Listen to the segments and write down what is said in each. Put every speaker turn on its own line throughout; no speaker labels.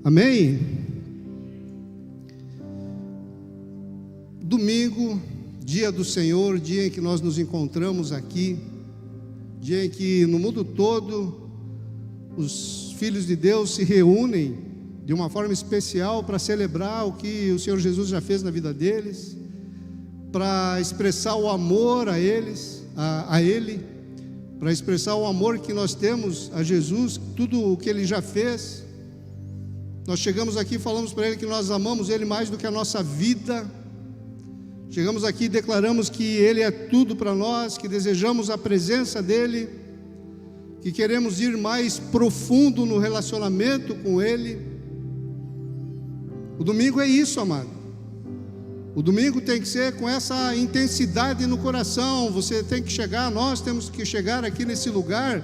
Amém? Domingo, dia do Senhor, dia em que nós nos encontramos aqui, dia em que no mundo todo os filhos de Deus se reúnem de uma forma especial para celebrar o que o Senhor Jesus já fez na vida deles, para expressar o amor a eles, a Ele, para expressar o amor que nós temos a Jesus, tudo o que Ele já fez. Nós chegamos aqui e falamos para Ele que nós amamos Ele mais do que a nossa vida. Chegamos aqui e declaramos que Ele é tudo para nós, que desejamos a presença dEle, que queremos ir mais profundo no relacionamento com Ele. O domingo é isso, amado. O domingo tem que ser com essa intensidade no coração. Você tem que chegar, nós temos que chegar aqui nesse lugar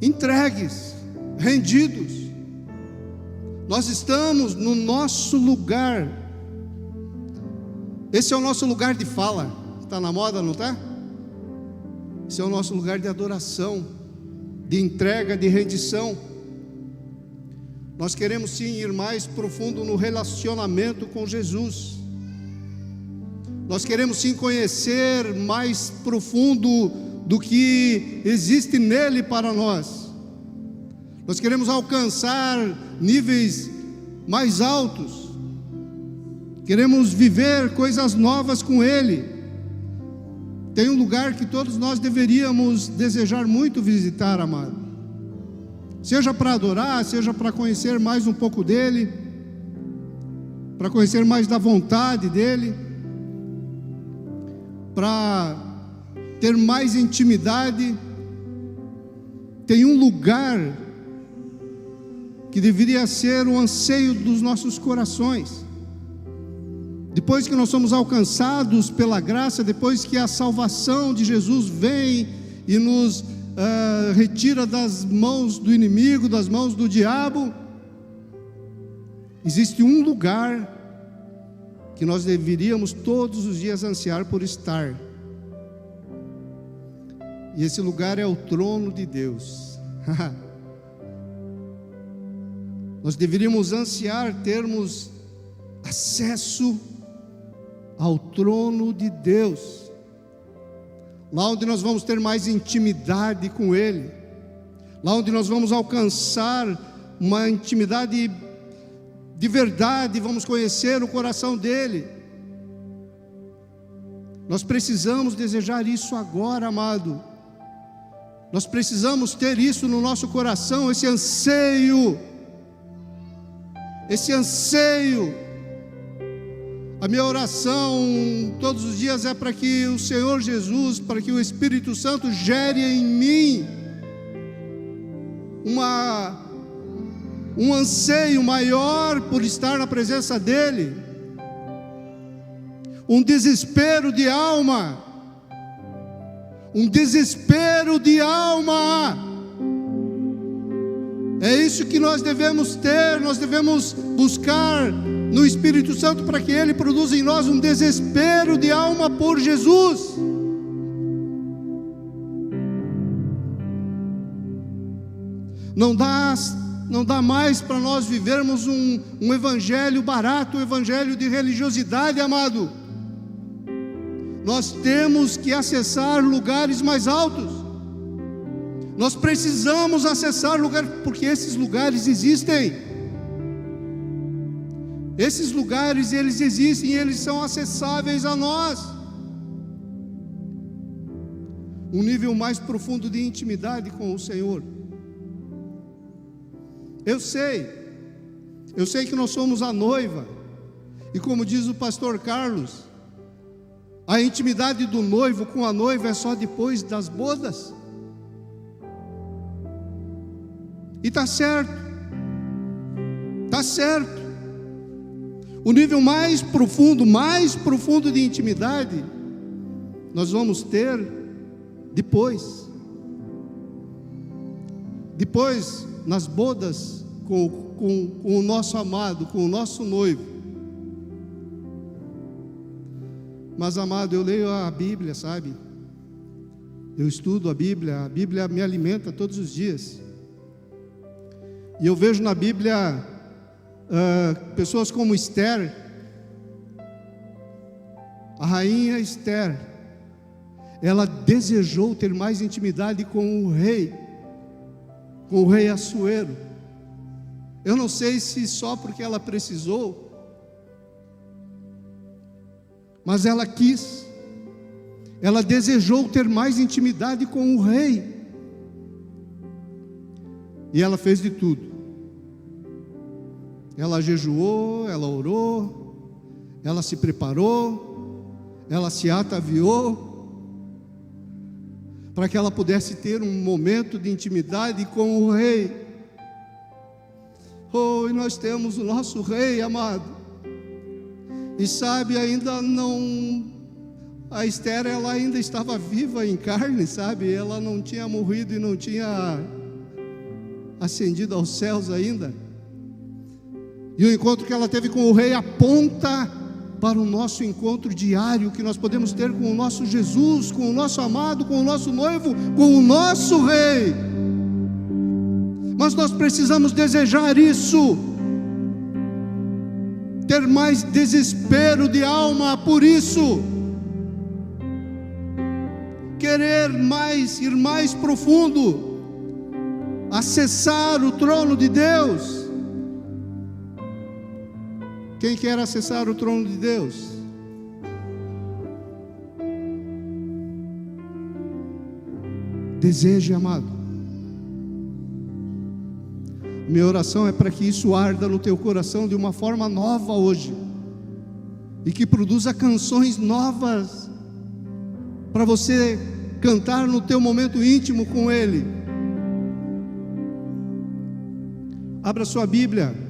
entregues, rendidos. Nós estamos no nosso lugar. Esse é o nosso lugar de fala. Está na moda, não está? Esse é o nosso lugar de adoração, de entrega, de rendição. Nós queremos sim ir mais profundo no relacionamento com Jesus. Nós queremos sim conhecer mais profundo do que existe nele para nós. Nós queremos alcançar níveis mais altos. Queremos viver coisas novas com Ele. Tem um lugar que todos nós deveríamos desejar muito visitar, amado. Seja para adorar, seja para conhecer mais um pouco dEle, para conhecer mais da vontade dEle, para ter mais intimidade. Tem um lugar que deveria ser o anseio dos nossos corações. Depois que nós somos alcançados pela graça, depois que a salvação de Jesus vem e nos retira das mãos do inimigo, das mãos do diabo, existe um lugar que nós deveríamos todos os dias ansiar por estar, e esse lugar é o trono de Deus. Nós deveríamos ansiar termos acesso ao trono de Deus, lá onde nós vamos ter mais intimidade com Ele, lá onde nós vamos alcançar uma intimidade de verdade, vamos conhecer o coração dEle. Nós precisamos desejar isso agora, amado. Nós precisamos ter isso no nosso coração, esse anseio. A minha oração todos os dias é para que o Senhor Jesus, para que o Espírito Santo gere em mim um anseio maior por estar na presença dEle, um desespero de alma, é isso que nós devemos ter. Nós devemos buscar no Espírito Santo para que Ele produza em nós um desespero de alma por Jesus. Não dá mais para nós vivermos um evangelho barato, um evangelho de religiosidade, amado. Nós temos que acessar lugares mais altos. Nós precisamos acessar lugares, porque esses lugares existem. Esses lugares, eles existem e eles são acessáveis a nós. Um nível mais profundo de intimidade com o Senhor. Eu sei que nós somos a noiva, e como diz o pastor Carlos, a intimidade do noivo com a noiva é só depois das bodas. E está certo. O nível mais profundo de intimidade, nós vamos ter depois, nas bodas, com o nosso amado, com o nosso noivo. Mas, amado, eu leio a Bíblia, sabe? Eu estudo a Bíblia me alimenta todos os dias. E eu vejo na Bíblia pessoas como Esther, a rainha Esther, ela desejou ter mais intimidade com o rei Assuero. Eu não sei se só porque ela precisou, mas ela quis, ela desejou ter mais intimidade com o rei, e ela fez de tudo. Ela jejuou, ela orou, ela se preparou, ela se ataviou, para que ela pudesse ter um momento de intimidade com o rei. Oh, e nós temos o nosso rei amado, e sabe, ainda não, a Esther, ela ainda estava viva em carne, sabe, ela não tinha morrido e não tinha ascendido aos céus ainda, e o encontro que ela teve com o rei aponta para o nosso encontro diário que nós podemos ter com o nosso Jesus, com o nosso amado, com o nosso noivo, com o nosso rei. Mas nós precisamos desejar isso, ter mais desespero de alma por isso, querer mais, ir mais profundo, acessar o trono de Deus. Quem quer acessar o trono de Deus? Deseje, amado. Minha oração é para que isso arda no teu coração de uma forma nova hoje, e que produza canções novas para você cantar no teu momento íntimo com Ele. Abra sua Bíblia,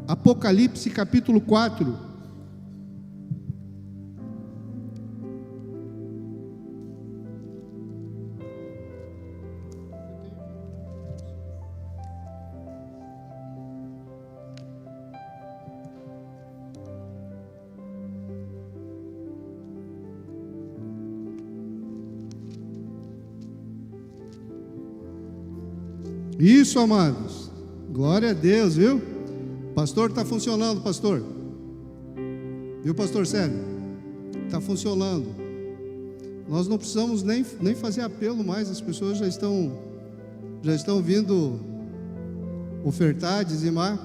Apocalipse capítulo 4. Isso, amados, glória a Deus, viu? Pastor, está funcionando, pastor. Viu, pastor Sérgio? Está funcionando. Nós não precisamos nem fazer apelo mais. As pessoas já estão vindo ofertar, dizimar.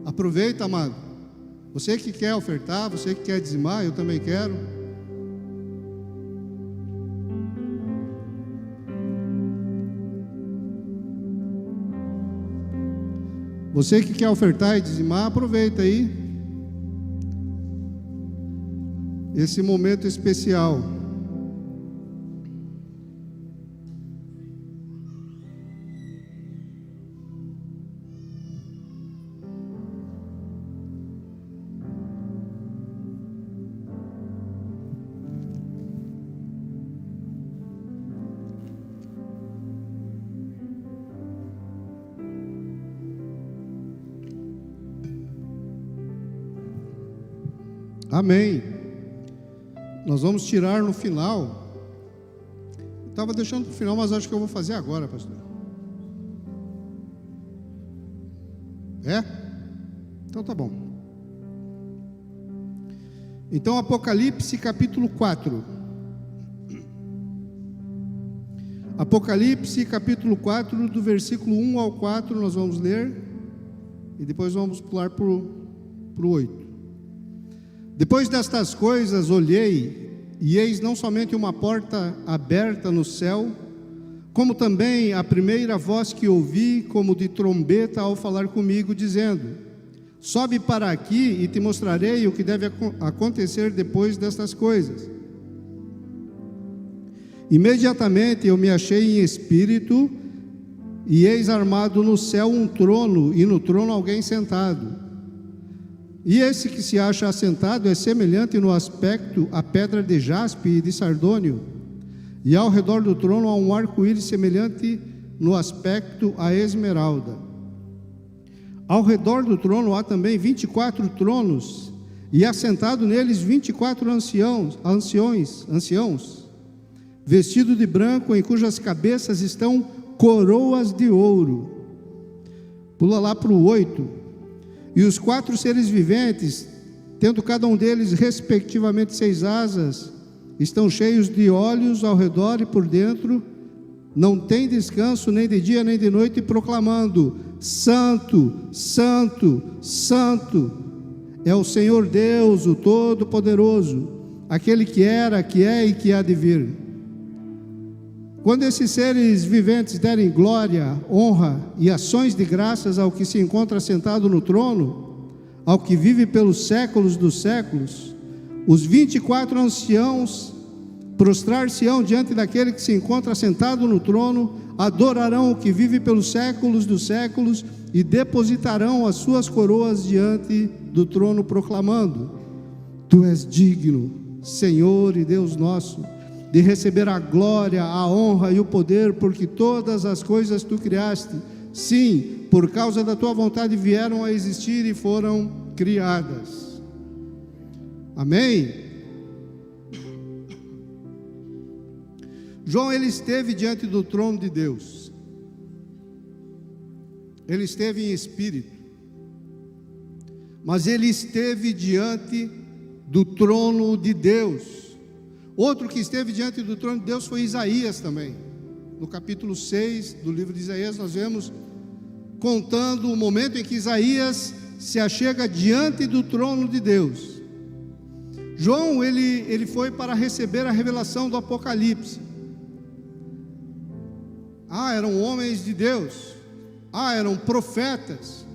Aproveita, amado. Você que quer ofertar, você que quer dizimar, eu também quero. Você que quer ofertar e dizimar, aproveita aí esse momento especial. Amém. Nós vamos tirar no final. Estava deixando para o final, mas acho que eu vou fazer agora, pastor. É? Então tá bom. Então, Apocalipse capítulo 4. Apocalipse capítulo 4, do versículo 1 ao 4, nós vamos ler, e depois vamos pular para o 8. Depois destas coisas olhei, e eis não somente uma porta aberta no céu, como também a primeira voz que ouvi, como de trombeta, ao falar comigo, dizendo: sobe para aqui e te mostrarei o que deve acontecer depois destas coisas. Imediatamente eu me achei em espírito, e eis armado no céu um trono, e no trono alguém sentado. E esse que se acha assentado é semelhante no aspecto à pedra de jaspe e de sardônio, e ao redor do trono há um arco-íris semelhante no aspecto à esmeralda. Ao redor do trono há também 24 tronos, e assentado neles 24 anciãos, vestidos de branco, em cujas cabeças estão coroas de ouro. Pula lá para o 8. E os 4 seres viventes, tendo cada um deles respectivamente 6 asas, estão cheios de olhos ao redor e por dentro, não tem descanso nem de dia nem de noite, proclamando: Santo, Santo, Santo é o Senhor Deus, o Todo-Poderoso, aquele que era, que é e que há de vir. Quando esses seres viventes derem glória, honra e ações de graças ao que se encontra sentado no trono, ao que vive pelos séculos dos séculos, os 24 anciãos prostrar-se-ão diante daquele que se encontra sentado no trono, adorarão o que vive pelos séculos dos séculos e depositarão as suas coroas diante do trono, proclamando: Tu és digno, Senhor e Deus nosso, de receber a glória, a honra e o poder, porque todas as coisas tu criaste, sim, por causa da tua vontade vieram a existir e foram criadas. Amém? João, ele esteve diante do trono de Deus, ele esteve em espírito, mas ele esteve diante do trono de Deus. Outro que esteve diante do trono de Deus foi Isaías também. No capítulo 6 do livro de Isaías, nós vemos contando o momento em que Isaías se achega diante do trono de Deus. João, ele foi para receber a revelação do Apocalipse. Eram homens de Deus. Eram profetas.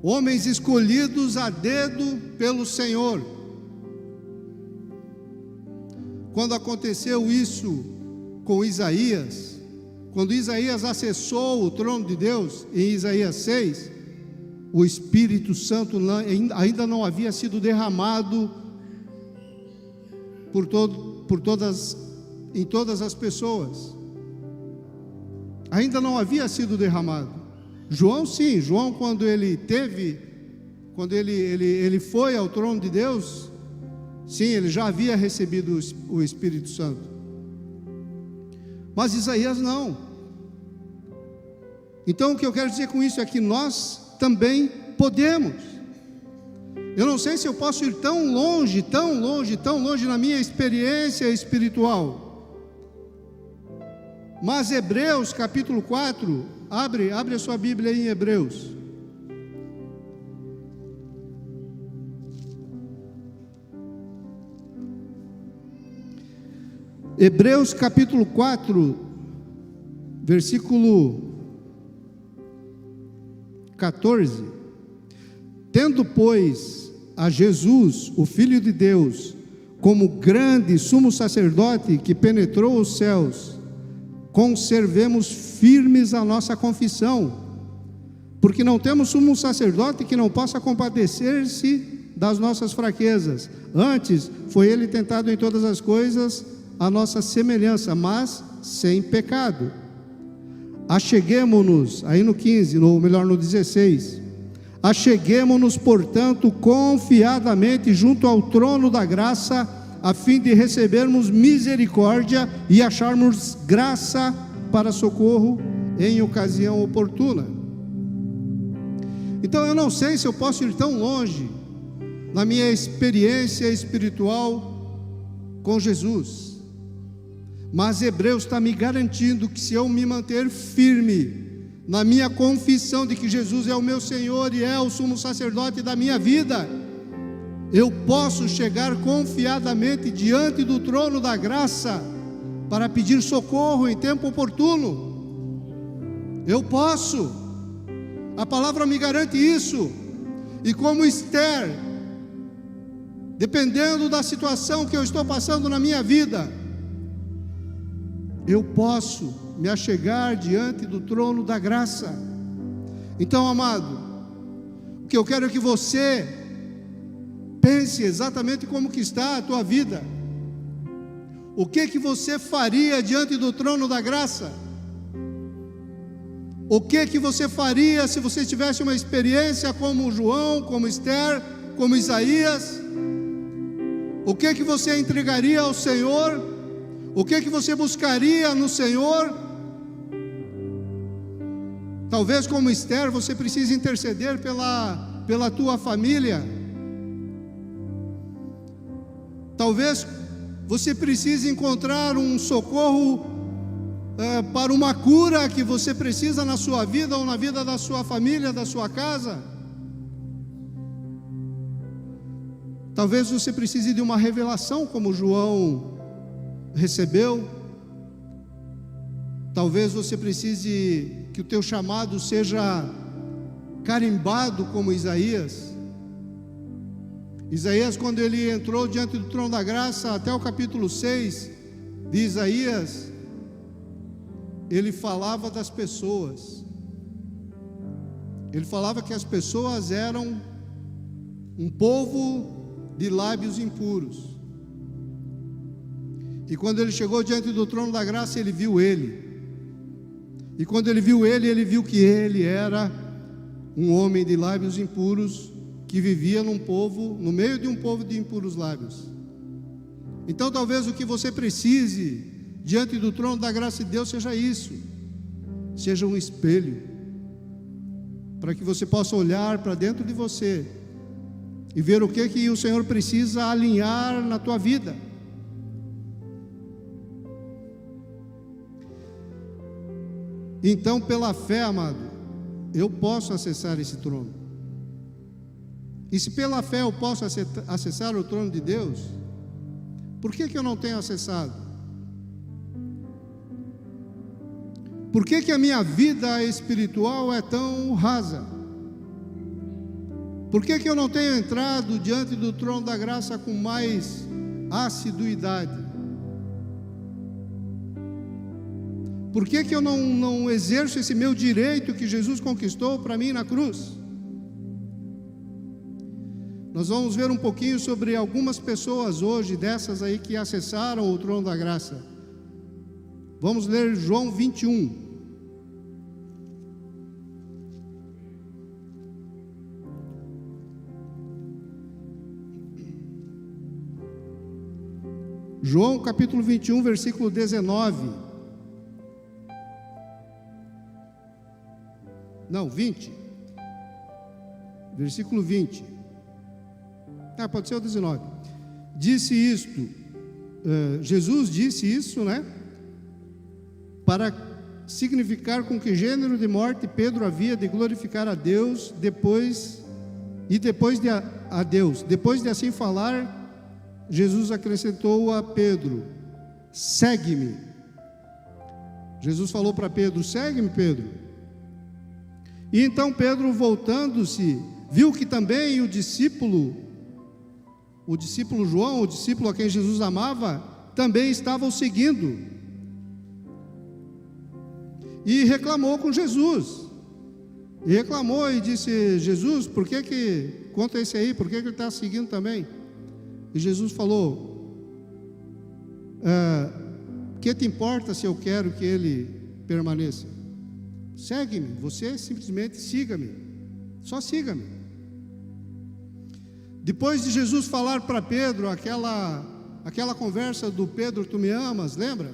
Homens escolhidos a dedo pelo Senhor. Quando aconteceu isso com Isaías, quando Isaías acessou o trono de Deus, em Isaías 6, o Espírito Santo ainda não havia sido derramado em todas as pessoas. Ainda não havia sido derramado. João, sim, João, quando ele foi ao trono de Deus, sim, ele já havia recebido o Espírito Santo. Mas Isaías não. Então o que eu quero dizer com isso é que nós também podemos. Eu não sei se eu posso ir tão longe na minha experiência espiritual. Mas Hebreus capítulo 4, abre a sua Bíblia aí em Hebreus. Hebreus capítulo 4, versículo 14. Tendo, pois, a Jesus, o Filho de Deus, como grande sumo sacerdote que penetrou os céus, conservemos firmes a nossa confissão, porque não temos sumo sacerdote que não possa compadecer-se das nossas fraquezas. Antes, foi ele tentado em todas as coisas, a nossa semelhança, mas sem pecado. Acheguemo-nos, aí no 15, no 16, acheguemo-nos, portanto, confiadamente junto ao trono da graça, a fim de recebermos misericórdia e acharmos graça para socorro em ocasião oportuna. Então eu não sei se eu posso ir tão longe na minha experiência espiritual com Jesus, mas Hebreus está me garantindo que se eu me manter firme na minha confissão de que Jesus é o meu Senhor e é o sumo sacerdote da minha vida, eu posso chegar confiadamente diante do trono da graça para pedir socorro em tempo oportuno. Eu posso, a palavra me garante isso. E como Esther, dependendo da situação que eu estou passando na minha vida, eu posso me achegar diante do trono da graça. Então, amado, o que eu quero é que você pense exatamente como que está a tua vida. O que você faria diante do trono da graça? O que você faria se você tivesse uma experiência como João, como Esther, como Isaías? O que você entregaria ao Senhor? O que você buscaria no Senhor? Talvez, como Esther, você precise interceder pela tua família. Talvez você precise encontrar um socorro para uma cura que você precisa na sua vida ou na vida da sua família, da sua casa. Talvez você precise de uma revelação como João recebeu. Talvez você precise que o teu chamado seja carimbado como Isaías. Isaías, quando ele entrou diante do trono da graça, até o capítulo 6 de Isaías, ele falava das pessoas. Ele falava que as pessoas eram um povo de lábios impuros. E quando ele chegou diante do trono da graça, ele viu ele. E quando ele viu ele, ele viu que ele era um homem de lábios impuros, que vivia no meio de um povo de impuros lábios. Então talvez o que você precise diante do trono da graça de Deus seja isso, seja um espelho, para que você possa olhar para dentro de você e ver o que o Senhor precisa alinhar na tua vida. Então, pela fé, amado, eu posso acessar esse trono. E se pela fé eu posso acessar o trono de Deus, por que eu não tenho acessado? Por que a minha vida espiritual é tão rasa? Por que eu não tenho entrado diante do trono da graça com mais assiduidade? Por que eu não exerço esse meu direito que Jesus conquistou para mim na cruz? Nós vamos ver um pouquinho sobre algumas pessoas hoje, dessas aí que acessaram o trono da graça. Vamos ler João 21. João capítulo 21, versículo 19. Não, 20. Versículo 20. Pode ser o 19. Disse isto, Jesus disse isso, né? Para significar com que gênero de morte Pedro havia de glorificar a Deus depois de assim falar, Jesus acrescentou a Pedro: segue-me. Jesus falou para Pedro: segue-me, Pedro. E então Pedro, voltando-se, viu que também o discípulo João, o discípulo a quem Jesus amava, também estava o seguindo. E reclamou com Jesus. E reclamou e disse: Jesus, por que conta esse aí, por que ele está seguindo também? E Jesus falou: que te importa se eu quero que ele permaneça? Segue-me, você simplesmente siga-me, só siga-me. Depois de Jesus falar para Pedro aquela conversa do Pedro, tu me amas, lembra?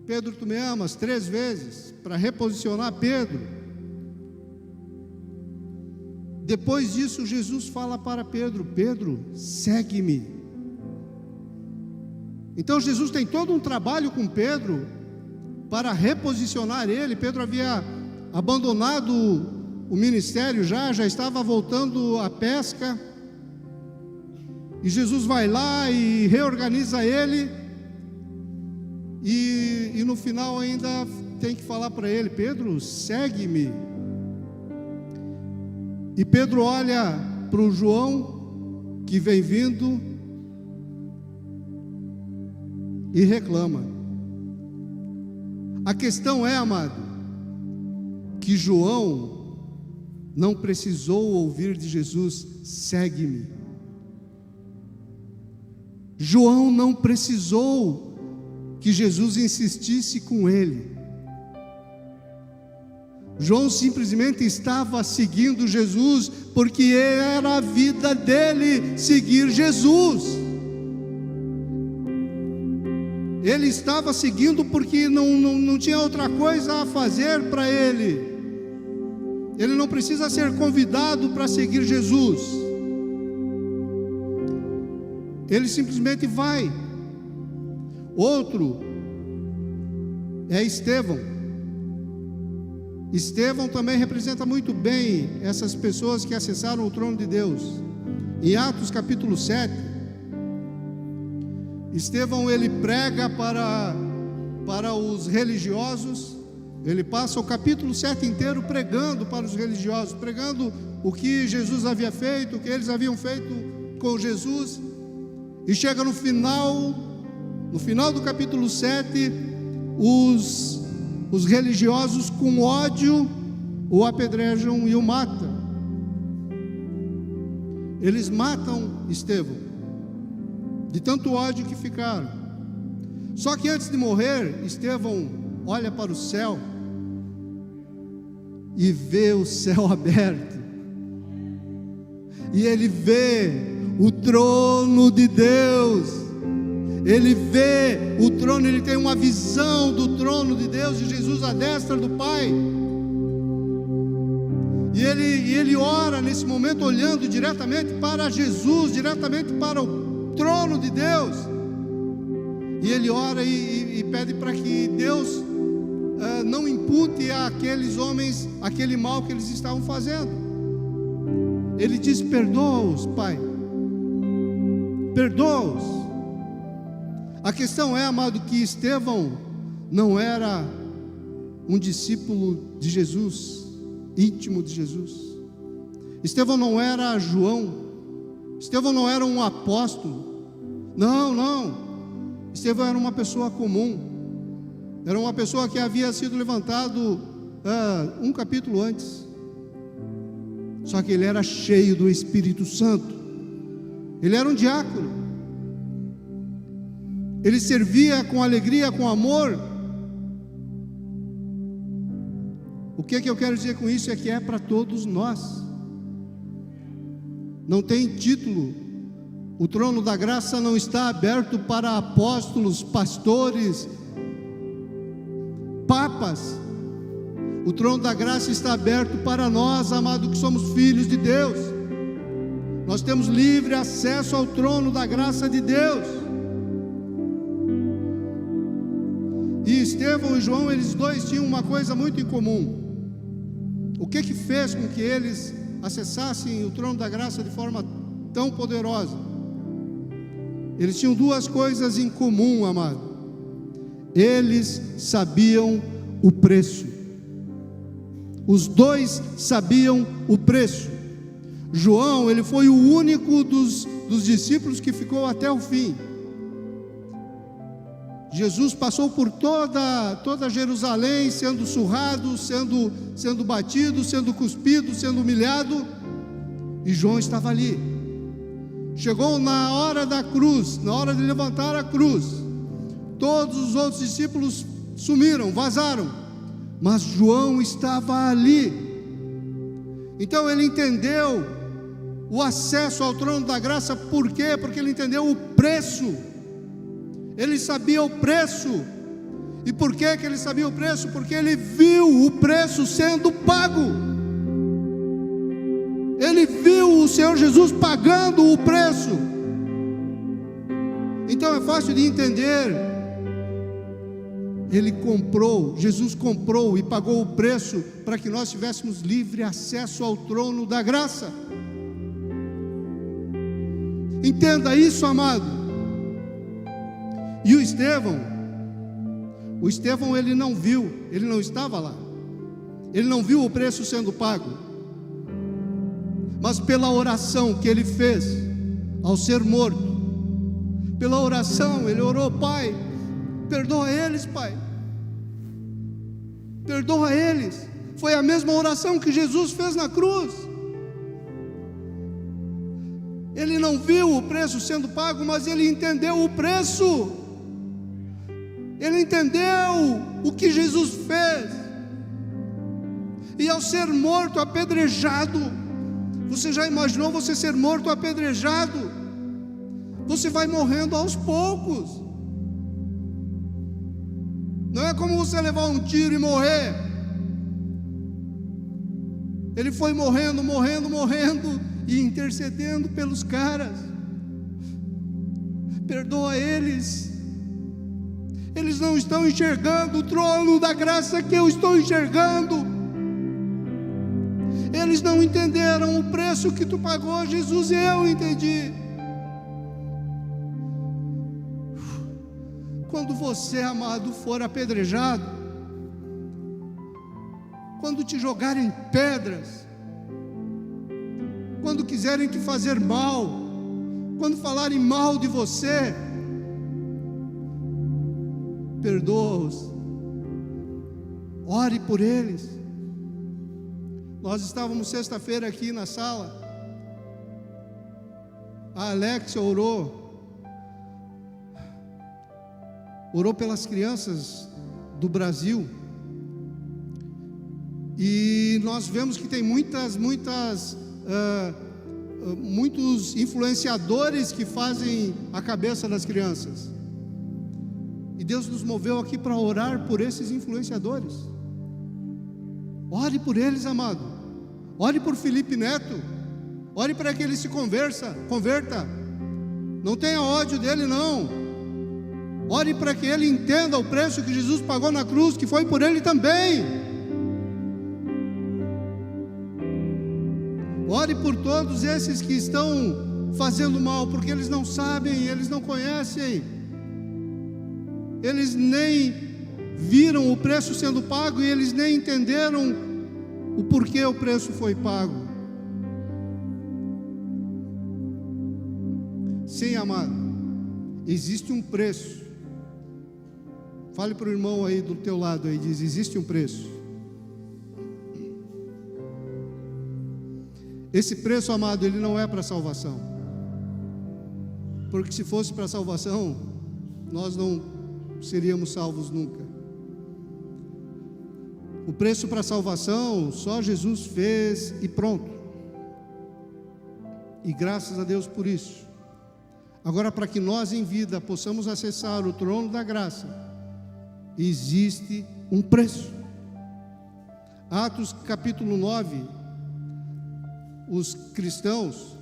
Pedro, tu me amas, 3 vezes, para reposicionar Pedro. Depois disso, Jesus fala para Pedro: Pedro, segue-me. Então Jesus tem todo um trabalho com Pedro para reposicionar ele. Pedro havia abandonado o ministério, já estava voltando à pesca, e Jesus vai lá e reorganiza ele, e no final ainda tem que falar para ele: Pedro, segue-me. E Pedro olha para o João que vem vindo e reclama. A questão é, amado, que João não precisou ouvir de Jesus: segue-me. João não precisou que Jesus insistisse com ele. João simplesmente estava seguindo Jesus, porque era a vida dele seguir Jesus. Ele estava seguindo porque não tinha outra coisa a fazer para ele. Ele não precisa ser convidado para seguir Jesus. Ele simplesmente vai. Outro é Estevão. Estevão também representa muito bem essas pessoas que acessaram o trono de Deus. Em Atos capítulo 7, Estevão ele prega para os religiosos. Ele passa o capítulo 7 inteiro pregando para os religiosos, pregando o que Jesus havia feito, o que eles haviam feito com Jesus. E chega no final do capítulo 7, os religiosos com ódio o apedrejam e o matam. Eles matam Estevão, de tanto ódio que ficaram. Só que antes de morrer, Estevão olha para o céu e vê o céu aberto, e ele vê o trono de Deus. Ele vê o trono, ele tem uma visão do trono de Deus, de Jesus à destra do Pai. E ele ora nesse momento, olhando diretamente para Jesus, diretamente para o trono de Deus. E ele ora e pede para que Deus não impute àqueles homens aquele mal que eles estavam fazendo. Ele diz: perdoa-os, Pai, perdoa-os. A questão é, amado, que Estevão não era um discípulo de Jesus, íntimo de Jesus. Estevão não era João. Estevão não era um apóstolo. Não. Estevão era uma pessoa comum. Era uma pessoa que havia sido levantado um capítulo antes. Só que ele era cheio do Espírito Santo. Ele era um diácono. Ele servia com alegria, com amor. O que eu quero dizer com isso é que é para todos nós. Não tem título. O trono da graça não está aberto para apóstolos, pastores, papas. O trono da graça está aberto para nós, amados, que somos filhos de Deus. Nós temos livre acesso ao trono da graça de Deus. E Estevão e João, eles dois tinham uma coisa muito em comum. O que fez com que eles acessassem o trono da graça de forma tão poderosa? Eles tinham duas coisas em comum, amado. Eles sabiam o preço. Os dois sabiam o preço. João, ele foi o único dos discípulos que ficou até o fim. Jesus passou por toda Jerusalém, sendo surrado, sendo batido, sendo cuspido, sendo humilhado, e João estava ali. Chegou na hora da cruz, na hora de levantar a cruz, todos os outros discípulos sumiram, vazaram, mas João estava ali. Então ele entendeu o acesso ao trono da graça. Por quê? Porque ele entendeu o preço. Ele sabia o preço. E por que ele sabia o preço? Porque ele viu o preço sendo pago. Ele viu o Senhor Jesus pagando o preço. Então é fácil de entender. Jesus comprou e pagou o preço para que nós tivéssemos livre acesso ao trono da graça. Entenda isso, amado. E o Estevão ele não viu, ele não estava lá, ele não viu o preço sendo pago, mas pela oração que ele fez ao ser morto, pela oração, ele orou: Pai, perdoa eles, Pai, perdoa eles. Foi a mesma oração que Jesus fez na cruz. Ele não viu o preço sendo pago, mas ele entendeu o preço. Ele entendeu o que Jesus fez. E ao ser morto, apedrejado, você já imaginou você ser morto, apedrejado? Você vai morrendo aos poucos. Não é como você levar um tiro e morrer. Ele foi morrendo e intercedendo pelos caras. Perdoa eles. Eles não estão enxergando o trono da graça que eu estou enxergando. Eles não entenderam o preço que tu pagou, Jesus, e eu entendi. Quando você, amado, for apedrejado, quando te jogarem pedras, quando quiserem te fazer mal, quando falarem mal de você, perdoa-os, ore por eles. Nós estávamos sexta-feira aqui na sala, a Alexia orou pelas crianças do Brasil, e nós vemos que tem muitos influenciadores que fazem a cabeça das crianças, e Deus nos moveu aqui para orar por esses influenciadores. Ore por eles, amado. Ore por Felipe Neto. Ore para que ele se converta. Não tenha ódio dele, não. Ore para que ele entenda o preço que Jesus pagou na cruz, que foi por ele também. Ore por todos esses que estão fazendo mal, porque eles não sabem, eles não conhecem, eles nem viram o preço sendo pago, e eles nem entenderam o porquê o preço foi pago. Sim, amado, existe um preço. Fale para o irmão aí do teu lado aí, diz: existe um preço. Esse preço, amado, ele não é para salvação, porque se fosse para salvação, nós não seríamos salvos nunca. O preço para salvação só Jesus fez e pronto, e graças a Deus por isso. Agora, para que nós em vida possamos acessar o trono da graça, existe um preço. Atos capítulo 9, os cristãos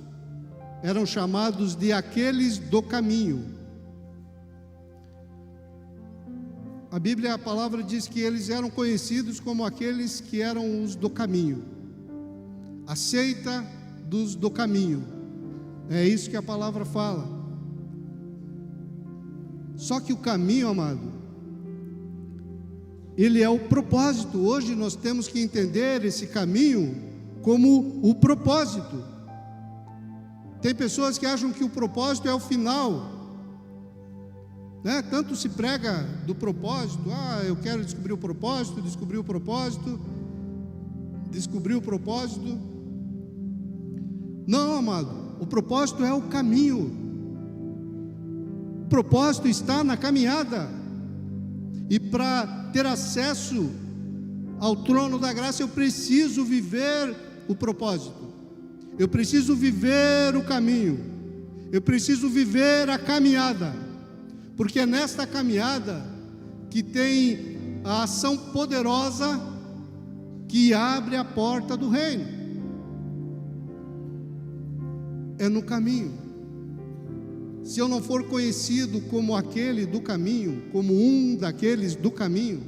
eram chamados de aqueles do caminho. A Bíblia, a palavra diz que eles eram conhecidos como aqueles que eram os do caminho, a seita dos do caminho. É isso que a palavra fala. Só que o caminho, amado, ele é o propósito. Hoje nós temos que entender esse caminho como o propósito. Tem pessoas que acham que o propósito é o final, né? Tanto se prega do propósito. Eu quero descobrir o propósito. Não, amado, o propósito é o caminho. O propósito está na caminhada. E para ter acesso ao trono da graça, eu preciso viver o propósito, eu preciso viver o caminho, eu preciso viver a caminhada, porque é nesta caminhada que tem a ação poderosa que abre a porta do reino. É no caminho. Se eu não for conhecido como aquele do caminho, como um daqueles do caminho,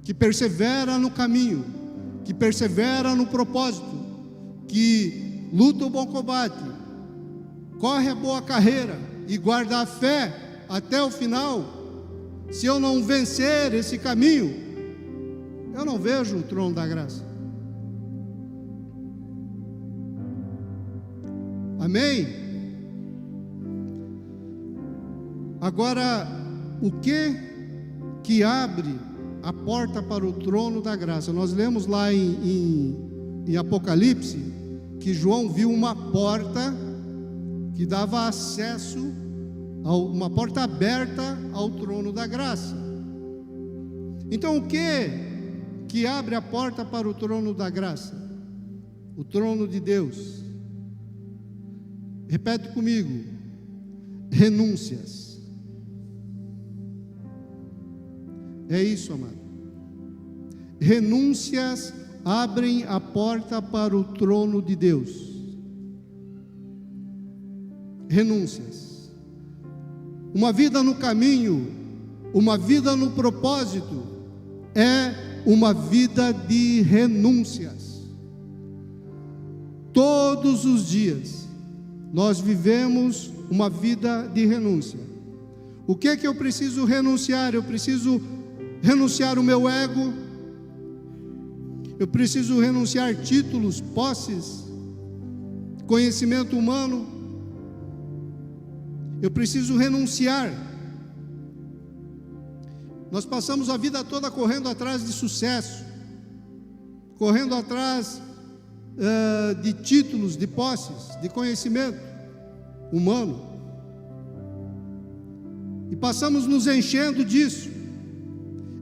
que persevera no caminho, que persevera no propósito, que luta o bom combate, corre a boa carreira e guarda a fé até o final, se eu não vencer esse caminho, eu não vejo o trono da graça. Amém? Agora, o que abre a porta para o trono da graça? Nós lemos lá em Apocalipse que João viu uma porta que dava acesso, uma porta aberta ao trono da graça. Então, o que abre a porta para o trono da graça? O trono de Deus. Repete comigo: renúncias. É isso, amado. Renúncias abrem a porta para o trono de Deus. Renúncias. Uma vida no caminho, uma vida no propósito, é uma vida de renúncias. Todos os dias nós vivemos uma vida de renúncia. O que é que eu preciso renunciar? Eu preciso renunciar o meu ego. Eu preciso renunciar títulos, posses, conhecimento humano. Eu preciso renunciar. Nós passamos a vida toda correndo atrás de sucesso, correndo atrás de títulos, de posses, de conhecimento humano, e passamos nos enchendo disso.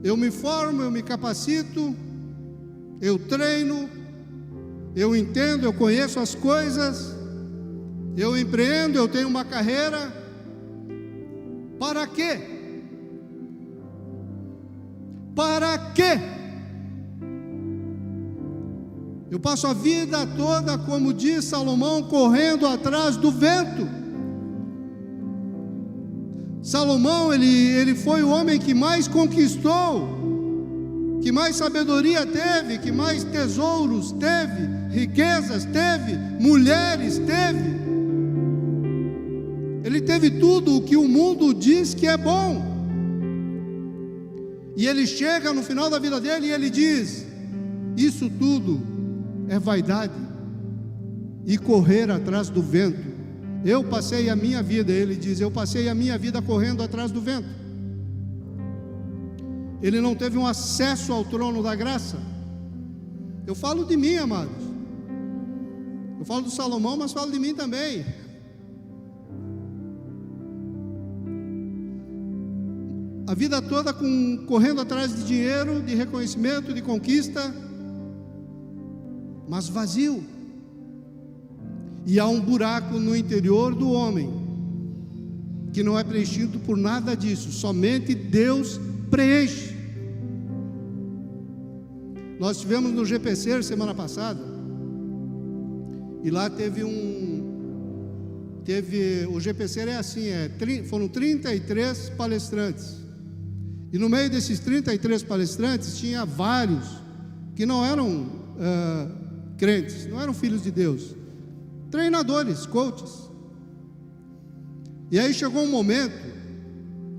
Eu me formo, eu me capacito, eu treino, eu entendo, eu conheço as coisas, eu empreendo, eu tenho uma carreira. Para quê? Para quê? Eu passo a vida toda, como diz Salomão, correndo atrás do vento. Salomão, ele foi o homem que mais conquistou, que mais sabedoria teve, que mais tesouros teve, riquezas teve, mulheres teve. Ele teve tudo o que o mundo diz que é bom. E ele chega no final da vida dele e ele diz: isso tudo é vaidade e correr atrás do vento. Eu passei a minha vida, ele diz, eu passei a minha vida correndo atrás do vento. Ele não teve um acesso ao trono da graça. Eu falo de mim, amados. Eu falo do Salomão, mas falo de mim também. A vida toda correndo atrás de dinheiro, de reconhecimento, de conquista, mas vazio. E há um buraco no interior do homem que não é preenchido por nada disso. Somente Deus preenche. Nós estivemos no GPC semana passada, e lá o GPC é assim, foram 33 palestrantes. E no meio desses 33 palestrantes tinha vários que não eram crentes, não eram filhos de Deus, treinadores, coaches. E aí chegou um momento,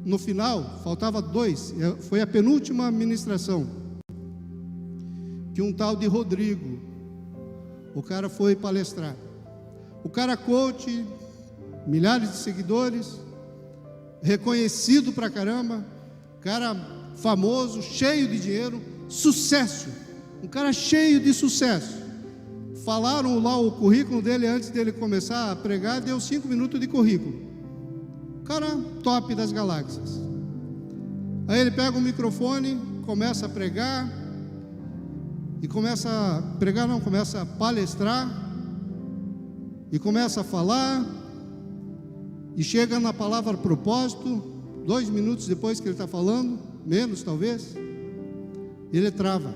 no final, faltava 2, foi a penúltima ministração, que um tal de Rodrigo, o cara foi palestrar. O cara coach, milhares de seguidores, reconhecido pra caramba, cara famoso, cheio de dinheiro, sucesso, um cara cheio de sucesso. Falaram lá o currículo dele antes dele começar a pregar, deu 5 minutos de currículo. Cara top das galáxias. Aí ele pega o microfone, começa a pregar, e começa a palestrar, e começa a falar, e chega na palavra propósito, 2 minutos depois que ele está falando, menos talvez, ele trava.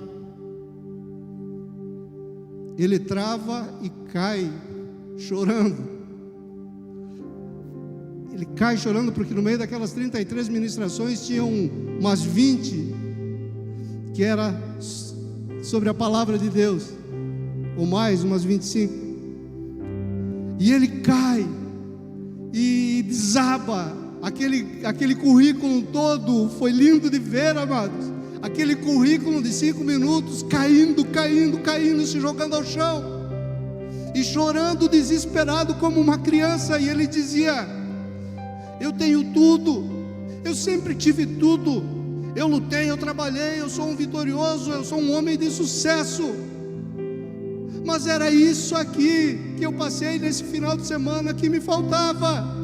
Ele trava e cai chorando. Ele cai chorando porque no meio daquelas 33 ministrações tinham umas 20 que era sobre a palavra de Deus, ou mais, umas 25. E ele cai e desaba. Aquele currículo todo foi lindo de ver, amados. Aquele currículo de 5 minutos caindo, se jogando ao chão e chorando desesperado como uma criança. E ele dizia: eu tenho tudo, eu sempre tive tudo, eu lutei, eu trabalhei, eu sou um vitorioso, eu sou um homem de sucesso, mas era isso aqui que eu passei nesse final de semana que me faltava.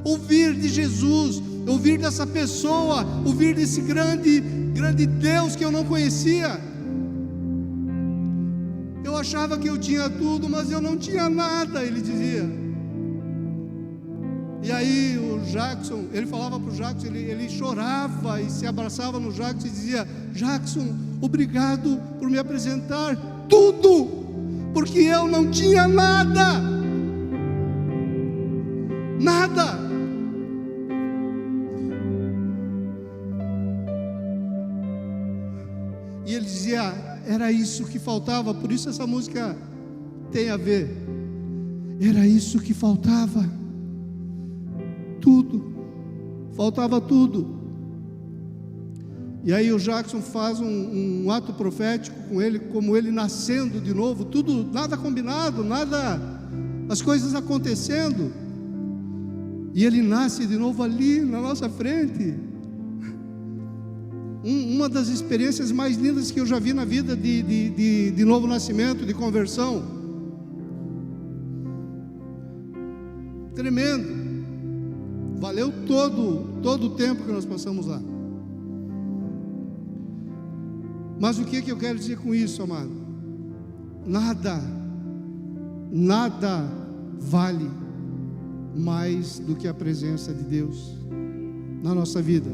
Ouvir de Jesus, ouvir dessa pessoa, ouvir desse grande Deus que eu não conhecia. Eu achava que eu tinha tudo, mas eu não tinha nada, ele dizia. E aí o Jackson, ele falava para o Jackson, ele chorava e se abraçava no Jackson e dizia: Jackson, obrigado por me apresentar tudo, porque eu não tinha nada. Nada. E ele dizia: era isso que faltava. Por isso essa música tem a ver. Era isso que faltava. Tudo. Faltava tudo. E aí o Jackson faz um ato profético com ele, como ele nascendo de novo, tudo, nada combinado, nada, as coisas acontecendo. E ele nasce de novo ali na nossa frente. Uma das experiências mais lindas que eu já vi na vida de novo nascimento, de conversão. Tremendo. Valeu todo o tempo que nós passamos lá. Mas o que eu quero dizer com isso, amado? Nada vale mais do que a presença de Deus na nossa vida.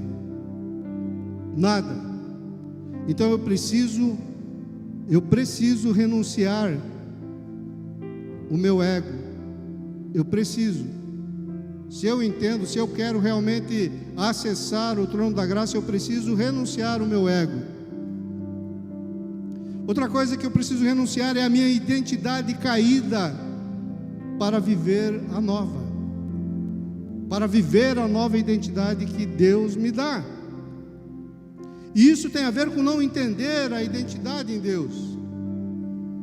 Nada. Então eu preciso renunciar o meu ego. Eu preciso. Se eu entendo, se eu quero realmente acessar o trono da graça, eu preciso renunciar o meu ego. Outra coisa que eu preciso renunciar é a minha identidade caída para viver a nova. Para viver a nova identidade que Deus me dá. E isso tem a ver com não entender a identidade em Deus.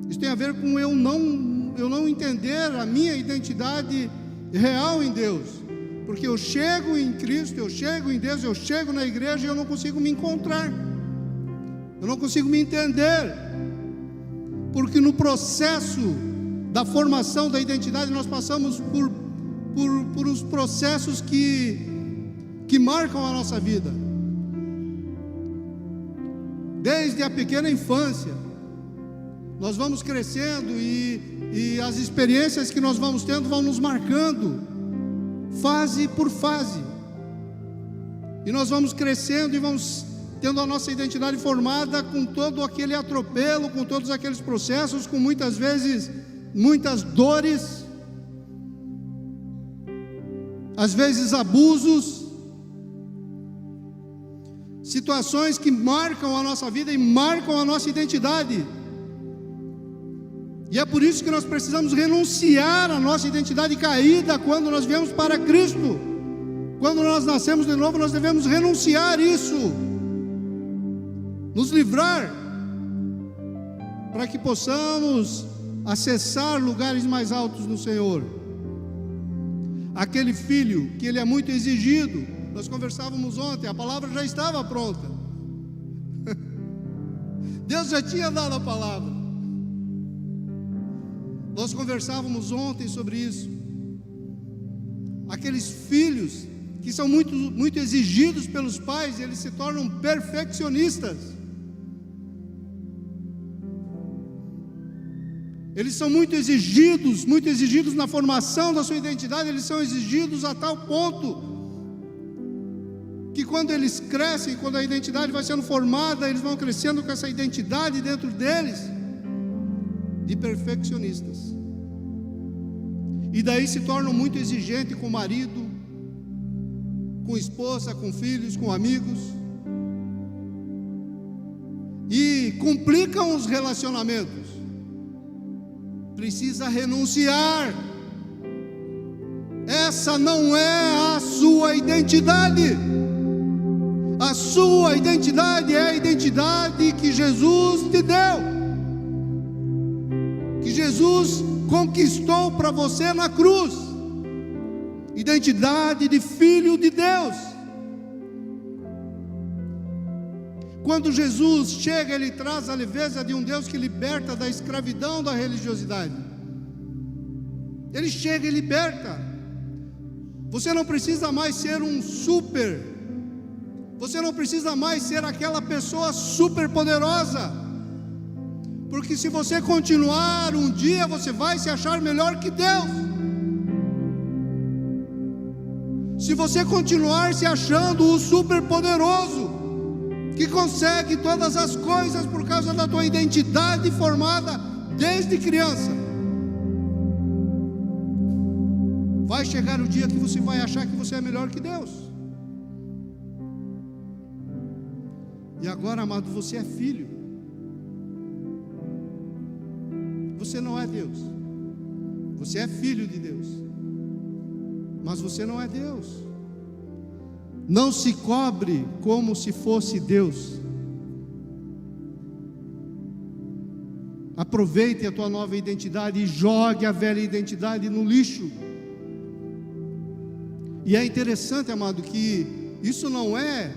Isso tem a ver com eu não entender a minha identidade real em Deus. Porque eu chego em Cristo, eu chego em Deus, eu chego na igreja e eu não consigo me encontrar. Eu não consigo me entender. Porque no processo da formação da identidade nós passamos por uns processos que marcam a nossa vida. Desde a pequena infância, nós vamos crescendo e as experiências que nós vamos tendo vão nos marcando, fase por fase. E nós vamos crescendo e vamos tendo a nossa identidade formada com todo aquele atropelo, com todos aqueles processos, com muitas vezes, muitas dores, às vezes abusos, situações que marcam a nossa vida e marcam a nossa identidade. E é por isso que nós precisamos renunciar à nossa identidade caída quando nós viemos para Cristo. Quando nós nascemos de novo, nós devemos renunciar isso, nos livrar, para que possamos acessar lugares mais altos no Senhor. Aquele filho que ele é muito exigido, nós conversávamos ontem, a palavra já estava pronta. Deus já tinha dado a palavra. Nós conversávamos ontem sobre isso. Aqueles filhos que são muito exigidos pelos pais, eles se tornam perfeccionistas. Eles são muito exigidos na formação da sua identidade. Eles são exigidos a tal ponto que quando eles crescem, quando a identidade vai sendo formada, eles vão crescendo com essa identidade dentro deles, de perfeccionistas. E daí se tornam muito exigentes com o marido, com esposa, com filhos, com amigos, e complicam os relacionamentos. Precisa renunciar. Essa não é a sua identidade. A sua identidade é a identidade que Jesus te deu, que Jesus conquistou para você na cruz. Identidade de filho de Deus. Quando Jesus chega, Ele traz a leveza de um Deus que liberta da escravidão da religiosidade. Ele chega e liberta. Você não precisa mais ser um super. Você não precisa mais ser aquela pessoa super poderosa. Porque se você continuar, um dia você vai se achar melhor que Deus. Se você continuar se achando o superpoderoso, que consegue todas as coisas por causa da tua identidade formada desde criança, vai chegar o dia que você vai achar que você é melhor que Deus. E agora, amado, você é filho. Você não é Deus. Você é filho de Deus, mas você não é Deus. Não se cobre como se fosse Deus. Aproveite a tua nova identidade e jogue a velha identidade no lixo. E é interessante, amado, que isso não é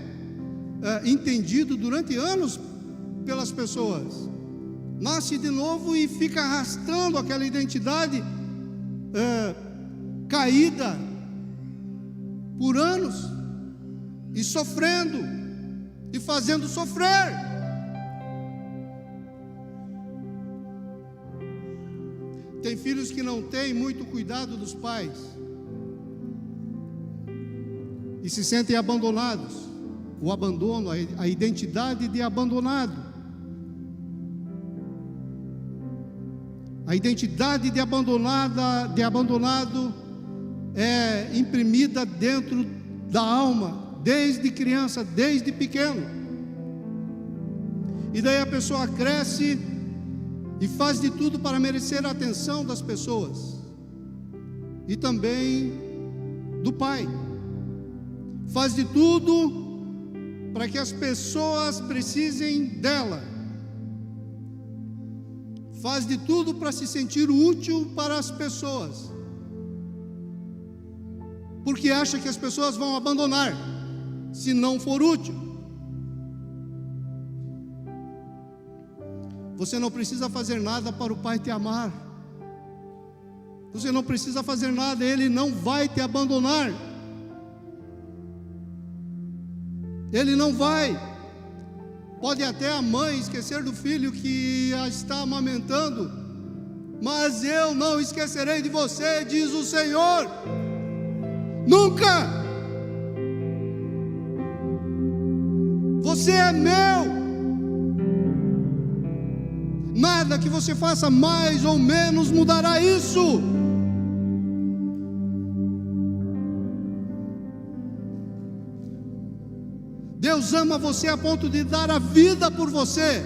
entendido durante anos pelas pessoas. Nasce de novo e fica arrastando aquela identidade caída por anos, e sofrendo, e fazendo sofrer. Tem filhos que não têm muito cuidado dos pais, e se sentem abandonados. O abandono, a identidade de abandonado. A identidade de abandonado é imprimida dentro da alma, desde criança, desde pequeno. E daí a pessoa cresce e faz de tudo para merecer a atenção das pessoas, e também do pai. Faz de tudo para que as pessoas precisem dela. Faz de tudo para se sentir útil para as pessoas, porque acha que as pessoas vão abandonar se não for útil. Você não precisa fazer nada para o Pai te amar. Você não precisa fazer nada, Ele não vai te abandonar. Ele não vai. Pode até a mãe esquecer do filho que a está amamentando, mas eu não esquecerei de você, diz o Senhor. Nunca. Você é meu. Nada que você faça mais ou menos mudará isso. Deus ama você a ponto de dar a vida por você.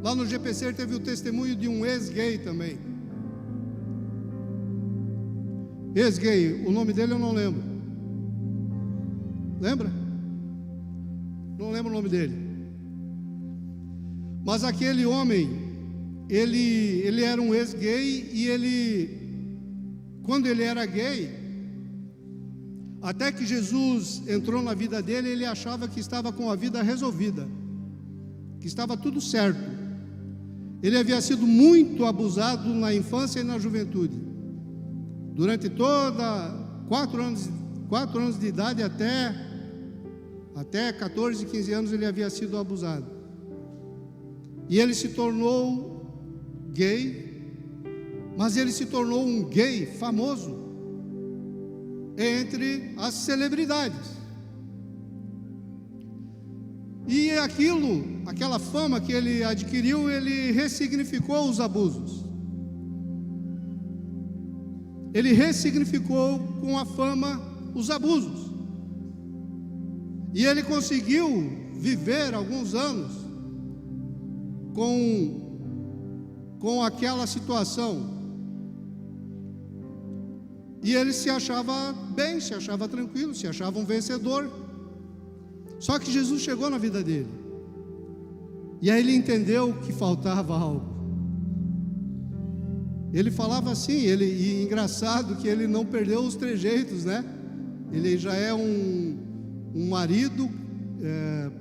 Lá no GPC teve o testemunho de um ex-gay também. Ex-gay, o nome dele eu não lembro. Lembra? Não lembro o nome dele. Mas aquele homem, ele era um ex-gay, e quando ele era gay, até que Jesus entrou na vida dele, ele achava que estava com a vida resolvida, que estava tudo certo. Ele havia sido muito abusado na infância e na juventude. Durante toda 4 anos de idade até 14, 15 anos ele havia sido abusado. E ele se tornou gay, mas ele se tornou um gay famoso entre as celebridades. E aquela fama que ele adquiriu, ele ressignificou os abusos. Ele ressignificou com a fama os abusos. E ele conseguiu viver alguns anos com aquela situação. E ele se achava bem, se achava tranquilo, se achava um vencedor. Só que Jesus chegou na vida dele, e aí ele entendeu que faltava algo. Ele falava assim, e engraçado que ele não perdeu os trejeitos, né? Ele já é um marido,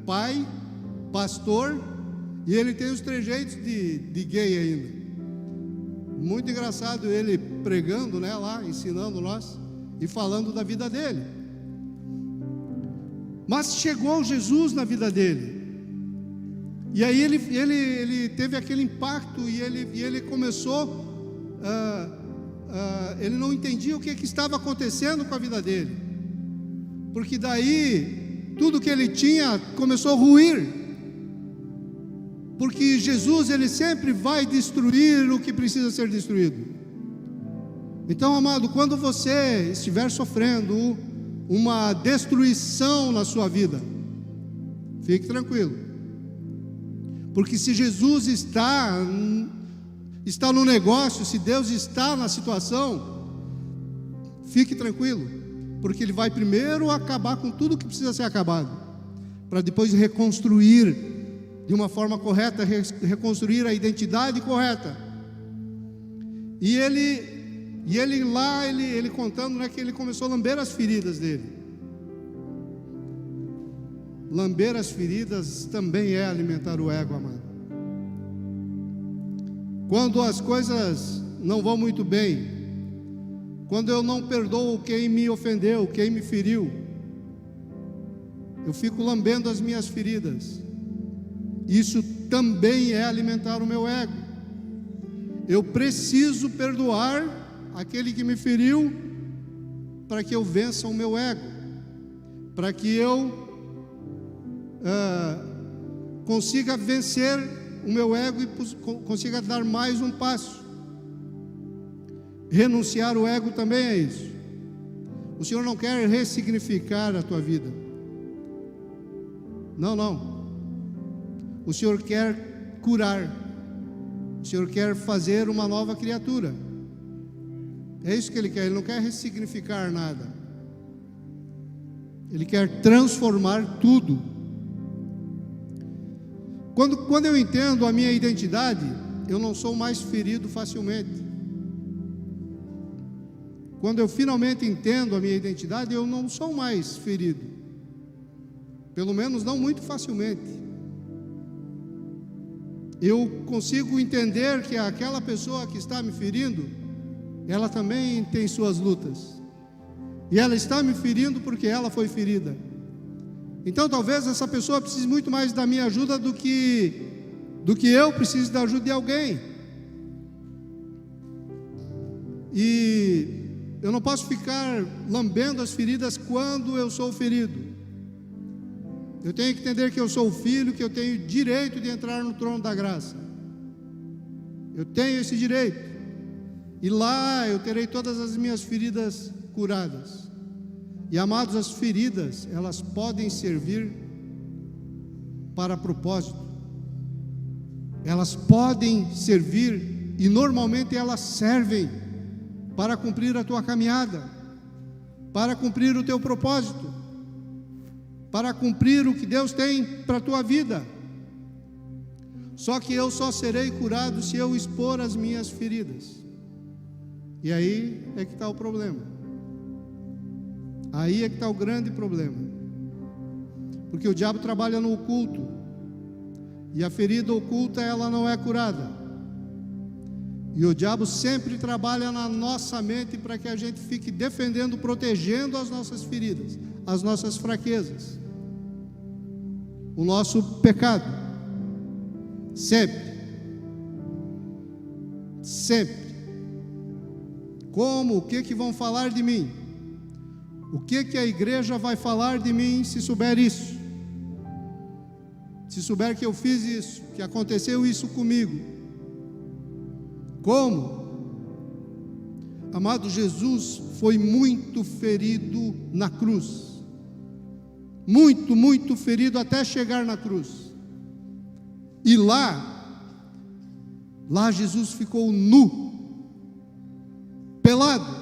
pai, pastor, e ele tem os trejeitos de gay ainda. Muito engraçado ele pregando, né, lá, ensinando nós e falando da vida dele. Mas chegou Jesus na vida dele, E aí ele teve aquele impacto e ele começou, ele não entendia o que estava acontecendo com a vida dele, porque daí tudo que ele tinha começou a ruir, porque Jesus, ele sempre vai destruir o que precisa ser destruído. Então, amado, quando você estiver sofrendo uma destruição na sua vida, fique tranquilo, porque se Jesus está no negócio, se Deus está na situação, fique tranquilo, porque Ele vai primeiro acabar com tudo que precisa ser acabado, para depois reconstruir de uma forma correta, reconstruir a identidade correta. E ele lá, ele contando, né, que ele começou a lamber as feridas dele. Lamber as feridas também é alimentar o ego, amado. Quando as coisas não vão muito bem, quando eu não perdoo quem me ofendeu, quem me feriu, eu fico lambendo as minhas feridas. Isso também é alimentar o meu ego. Eu preciso perdoar aquele que me feriu, para que eu vença o meu ego, para que eu consiga vencer o meu ego e consiga dar mais um passo. Renunciar o ego também é isso. O Senhor não quer ressignificar a tua vida, não. O Senhor quer curar, o Senhor quer fazer uma nova criatura. É isso que Ele quer. Ele não quer ressignificar nada, Ele quer transformar tudo. Quando eu entendo a minha identidade, eu não sou mais ferido facilmente. Quando eu finalmente entendo a minha identidade, eu não sou mais ferido, pelo menos não muito facilmente. Eu consigo entender que aquela pessoa que está me ferindo, ela também tem suas lutas, e ela está me ferindo porque ela foi ferida. Então talvez essa pessoa precise muito mais da minha ajuda do que eu preciso da ajuda de alguém. E eu não posso ficar lambendo as feridas quando eu sou ferido. Eu tenho que entender que eu sou filho, que eu tenho direito de entrar no trono da graça. Eu tenho esse direito. E lá eu terei todas as minhas feridas curadas. E amados, as feridas, elas podem servir para propósito. Elas podem servir, e normalmente elas servem para cumprir a tua caminhada, para cumprir o teu propósito, para cumprir o que Deus tem para a tua vida. Só que eu só serei curado se eu expor as minhas feridas. E aí é que está o problema. Aí é que está o grande problema. Porque o diabo trabalha no oculto, e a ferida oculta, ela não é curada. E o diabo sempre trabalha na nossa mente para que a gente fique defendendo, protegendo as nossas feridas, as nossas fraquezas, o nosso pecado. Sempre. Como? O que vão falar de mim? O que a igreja vai falar de mim se souber isso? Se souber que eu fiz isso, que aconteceu isso comigo? Como? Amado, Jesus foi muito ferido na cruz. Muito ferido até chegar na cruz. E lá Jesus ficou nu, pelado.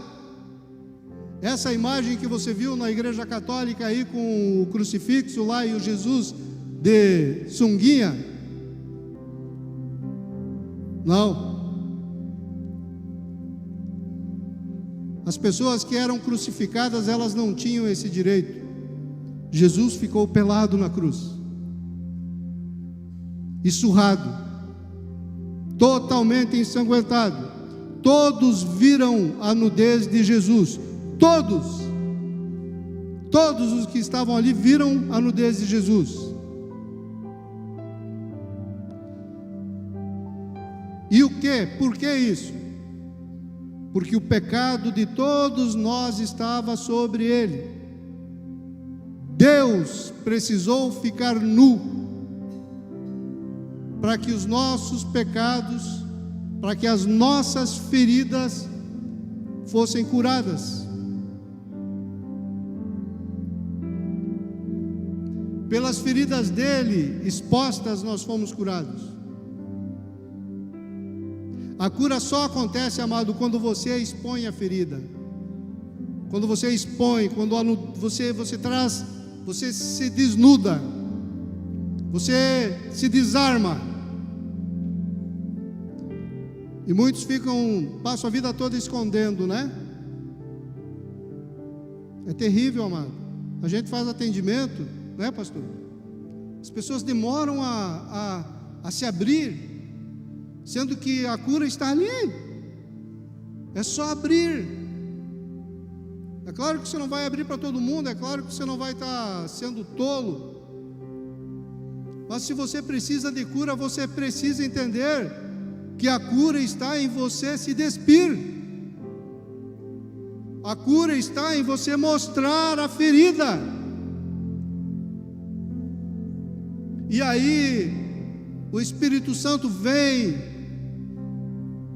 Essa imagem que você viu na igreja católica aí, com o crucifixo lá e o Jesus de sunguinha, não. As pessoas que eram crucificadas, elas não tinham esse direito. Jesus ficou pelado na cruz, e surrado, totalmente ensanguentado. Todos viram a nudez de Jesus. Todos os que estavam ali viram a nudez de Jesus. E o que? Por que isso? Porque o pecado de todos nós estava sobre ele. Deus precisou ficar nu para que os nossos pecados, para que as nossas feridas fossem curadas. Pelas feridas dele expostas nós fomos curados. A cura só acontece, amado, quando você expõe a ferida. Quando você expõe, quando você traz, você se desnuda, você se desarma. E muitos passam a vida toda escondendo, né? É terrível, amado. A gente faz atendimento, não é, pastor? As pessoas demoram a se abrir, sendo que a cura está ali. É só abrir. É claro que você não vai abrir para todo mundo, é claro que você não vai estar sendo tolo, mas se você precisa de cura, você precisa entender que a cura está em você se despir. A cura está em você mostrar a ferida. E aí o Espírito Santo vem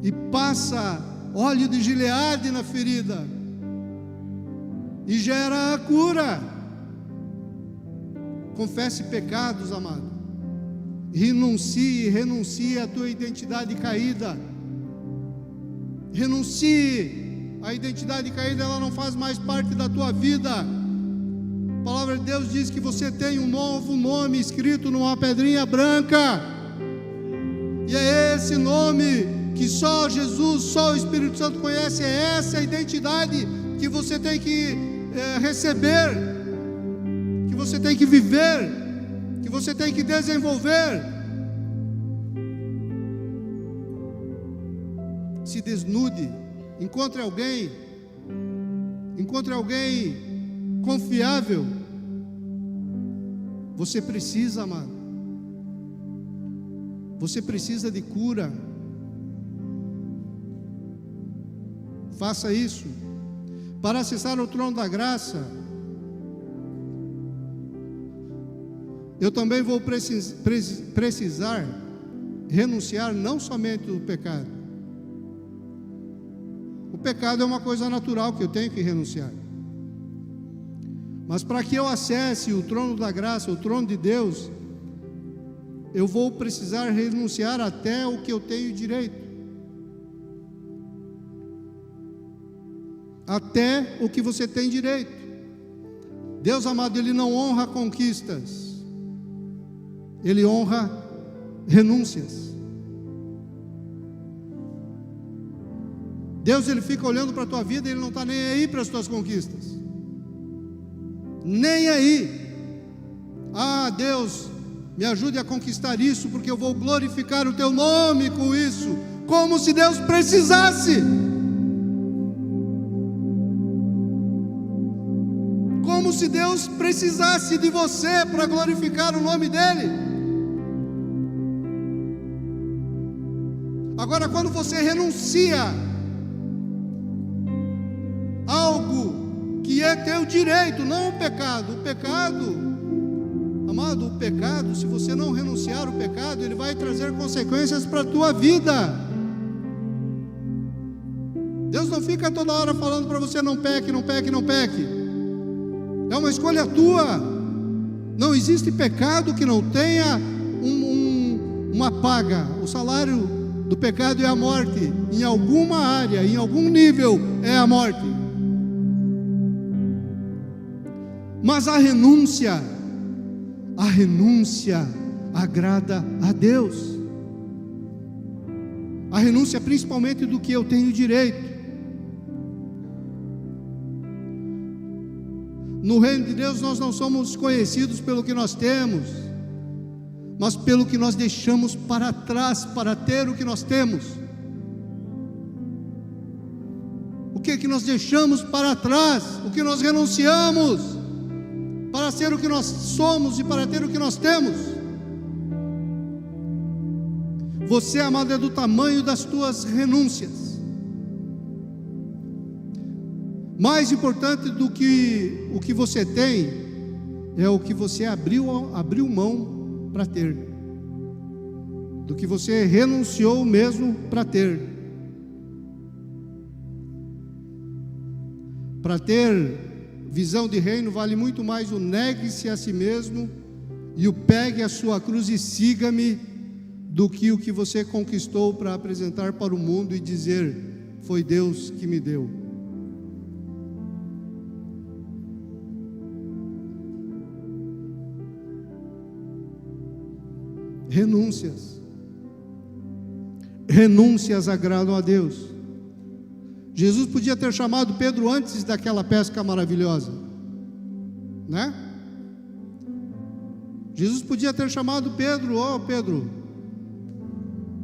e passa óleo de Gileade na ferida e gera a cura. Confesse pecados, amado. Renuncie à tua identidade caída. Renuncie. A identidade caída, ela não faz mais parte da tua vida. A palavra de Deus diz que você tem um novo nome escrito numa pedrinha branca. E é esse nome que só Jesus, só o Espírito Santo conhece. É essa a identidade que você tem que receber, que você tem que viver, que você tem que desenvolver. Se desnude, encontre alguém confiável. Você precisa, amado, você precisa de cura. Faça isso. Para acessar o trono da graça, eu também vou precisar renunciar não somente do pecado. O pecado é uma coisa natural que eu tenho que renunciar. Mas para que eu acesse o trono da graça, o trono de Deus, eu vou precisar renunciar até o que eu tenho direito. Até o que você tem direito. Deus amado, Ele não honra conquistas, Ele honra renúncias. Deus, Ele fica olhando para a tua vida e Ele não está nem aí para as tuas conquistas. Nem aí. Ah, Deus, me ajude a conquistar isso, porque eu vou glorificar o teu nome com isso. Como se Deus precisasse. Como se Deus precisasse de você para glorificar o nome dEle. Agora, quando você renuncia algo que é teu direito, não o pecado. O pecado, amado, o pecado, se você não renunciar o pecado, ele vai trazer consequências para a tua vida. Deus não fica toda hora falando para você: não peque, não peque, não peque. É uma escolha tua. Não existe pecado que não tenha uma paga. O salário do pecado é a morte. Em alguma área, em algum nível, é a morte. Mas a renúncia agrada a Deus. A renúncia principalmente do que eu tenho direito. No reino de Deus nós não somos conhecidos pelo que nós temos, mas pelo que nós deixamos para trás para ter o que nós temos. O que nós deixamos para trás, o que nós renunciamos para ser o que nós somos e para ter o que nós temos. Você, amado, é do tamanho das tuas renúncias. Mais importante do que o que você tem é o que você abriu mão para ter, do que você renunciou mesmo para ter. Para ter visão de reino vale muito mais o negue-se a si mesmo e o pegue a sua cruz e siga-me, do que o que você conquistou para apresentar para o mundo e dizer: foi Deus que me deu. Renúncias agradam a Deus. Jesus podia ter chamado Pedro antes daquela pesca maravilhosa, né? Jesus podia ter chamado Pedro: ó, Pedro,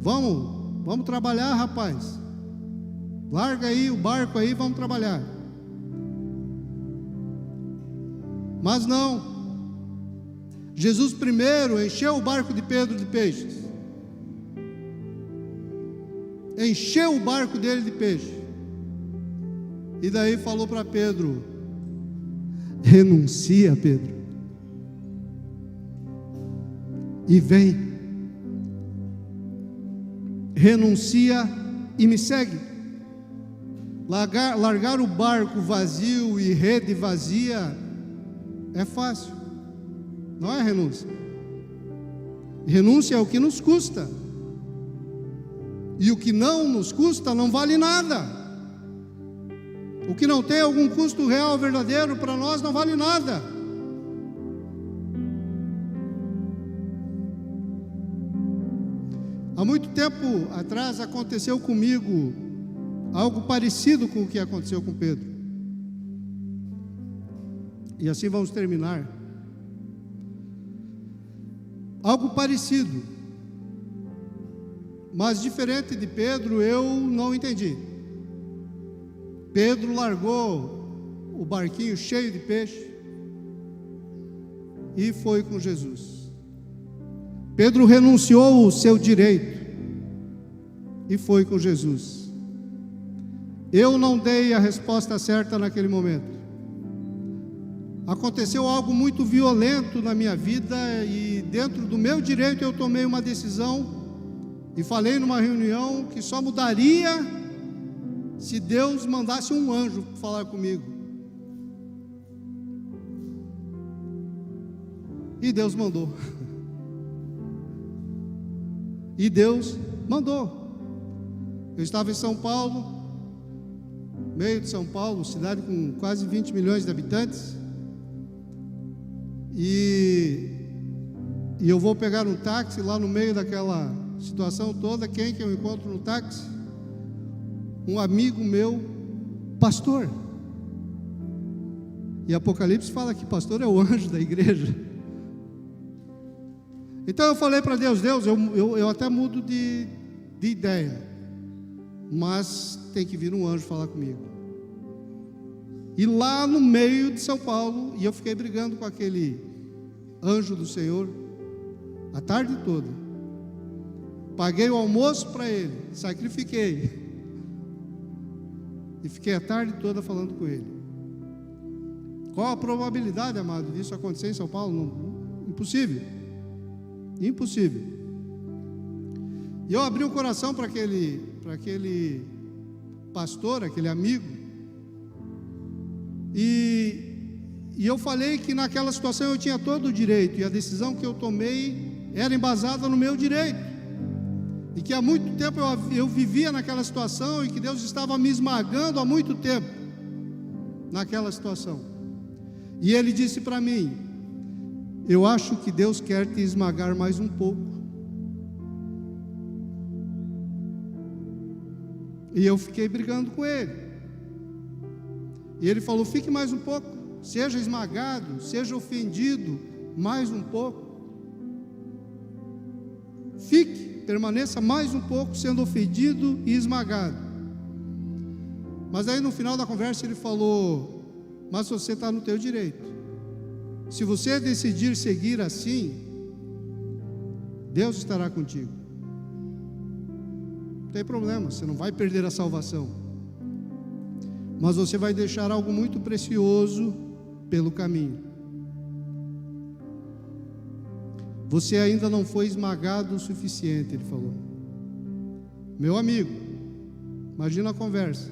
vamos trabalhar, rapaz. Larga aí o barco aí, vamos trabalhar. Mas não. Jesus primeiro encheu o barco de Pedro de peixes. Encheu o barco dele de peixe. E daí falou para Pedro: renuncia, Pedro, e vem. Renuncia e me segue. Largar o barco vazio e rede vazia é fácil, não é renúncia. Renúncia é o que nos custa, e o que não nos custa não vale nada. O que não tem algum custo real, verdadeiro, para nós não vale nada. Há muito tempo atrás aconteceu comigo algo parecido com o que aconteceu com Pedro. E assim vamos terminar. Algo parecido, mas diferente de Pedro, eu não entendi. Pedro largou o barquinho cheio de peixe e foi com Jesus. Pedro renunciou o seu direito e foi com Jesus. Eu não dei a resposta certa naquele momento. Aconteceu algo muito violento na minha vida e dentro do meu direito eu tomei uma decisão e falei numa reunião que só mudaria se Deus mandasse um anjo falar comigo. E Deus mandou. E Deus mandou. Eu estava em São Paulo, meio de São Paulo, cidade com quase 20 milhões de habitantes. E eu vou pegar um táxi lá no meio daquela situação toda. Quem que eu encontro no táxi? Um amigo meu, pastor. E Apocalipse fala que pastor é o anjo da igreja. Então eu falei para Deus: Deus, eu até mudo de ideia, mas tem que vir um anjo falar comigo. E lá no meio de São Paulo, e eu fiquei brigando com aquele anjo do Senhor a tarde toda. Paguei o almoço para ele, sacrifiquei. E fiquei a tarde toda falando com ele. Qual a probabilidade, amado, disso acontecer em São Paulo? Não, impossível. Impossível. E eu abri o coração para aquele pastor, aquele amigo. E eu falei que naquela situação eu tinha todo o direito, e a decisão que eu tomei era embasada no meu direito. E que há muito tempo eu vivia naquela situação e que Deus estava me esmagando há muito tempo naquela situação. E ele disse para mim: eu acho que Deus quer te esmagar mais um pouco. E eu fiquei brigando com ele. E ele falou: fique mais um pouco, seja esmagado, seja ofendido mais um pouco. Fique, permaneça mais um pouco sendo ofendido e esmagado. Mas aí no final da conversa ele falou: mas você está no teu direito. Se você decidir seguir assim, Deus estará contigo. Não tem problema, você não vai perder a salvação, mas você vai deixar algo muito precioso pelo caminho. Você ainda não foi esmagado o suficiente, ele falou. Meu amigo, imagina a conversa.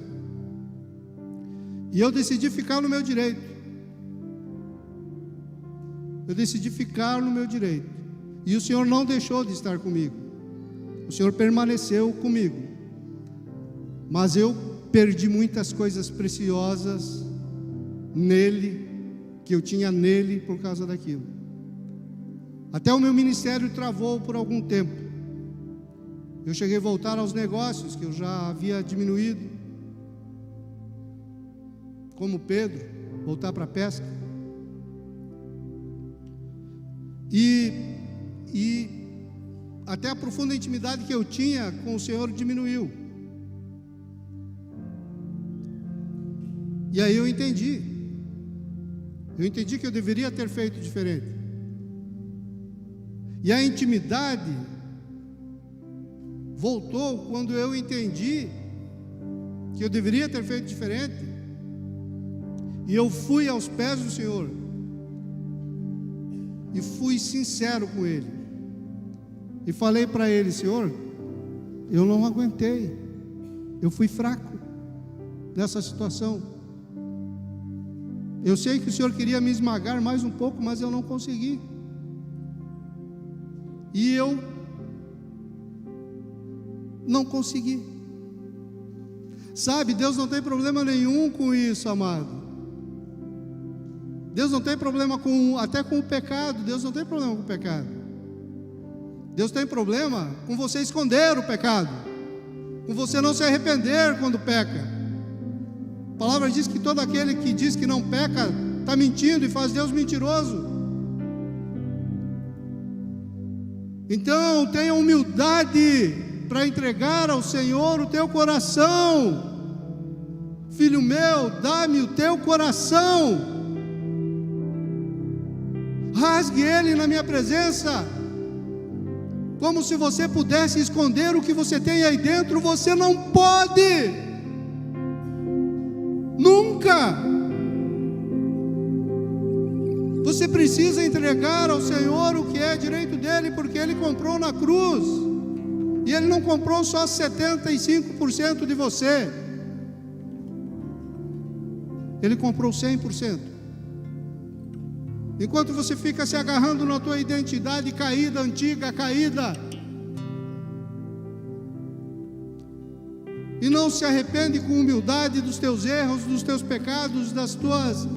E eu decidi ficar no meu direito. Eu decidi ficar no meu direito. E o Senhor não deixou de estar comigo. O Senhor permaneceu comigo. Mas eu perdi muitas coisas preciosas nele, que eu tinha nele por causa daquilo. Até o meu ministério travou por algum tempo. Eu cheguei a voltar aos negócios que eu já havia diminuído, como Pedro, voltar para a pesca. E até a profunda intimidade que eu tinha com o Senhor diminuiu. E aí eu entendi que eu deveria ter feito diferente. E a intimidade voltou quando eu entendi que eu deveria ter feito diferente. E eu fui aos pés do Senhor e fui sincero com Ele. E falei para Ele: Senhor, eu não aguentei, eu fui fraco nessa situação. Eu sei que o Senhor queria me esmagar mais um pouco, mas eu não consegui. E eu não consegui. Sabe, Deus não tem problema nenhum com isso, amado. Deus não tem problema até com o pecado. Deus não tem problema com o pecado. Deus tem problema com você esconder o pecado, com você não se arrepender quando peca. A palavra diz que todo aquele que diz que não peca está mentindo e faz Deus mentiroso. Então tenha humildade para entregar ao Senhor o teu coração. Filho meu, dá-me o teu coração. Rasgue ele na minha presença, como se você pudesse esconder o que você tem aí dentro. Você não pode, nunca. Você precisa entregar ao Senhor o que é direito dele, porque Ele comprou na cruz. E Ele não comprou só 75% de você, Ele comprou 100%. Enquanto você fica se agarrando na tua identidade caída, antiga, caída, e não se arrepende com humildade dos teus erros, dos teus pecados, das tuas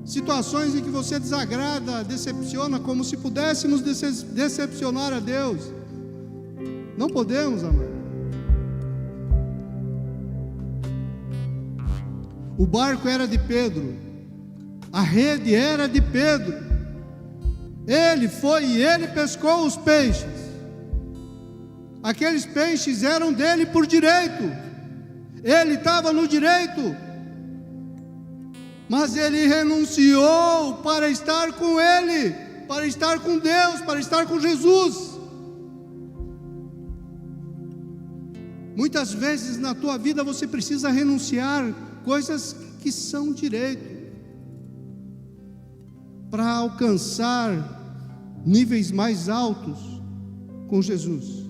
situações em que você desagrada, decepciona, como se pudéssemos decepcionar a Deus. Não podemos, amado. O barco era de Pedro, a rede era de Pedro. Ele foi e ele pescou os peixes. Aqueles peixes eram dele por direito. Ele estava no direito, mas ele renunciou para estar com Ele, para estar com Deus, para estar com Jesus. Muitas vezes na tua vida você precisa renunciar coisas que são direito, para alcançar níveis mais altos com Jesus.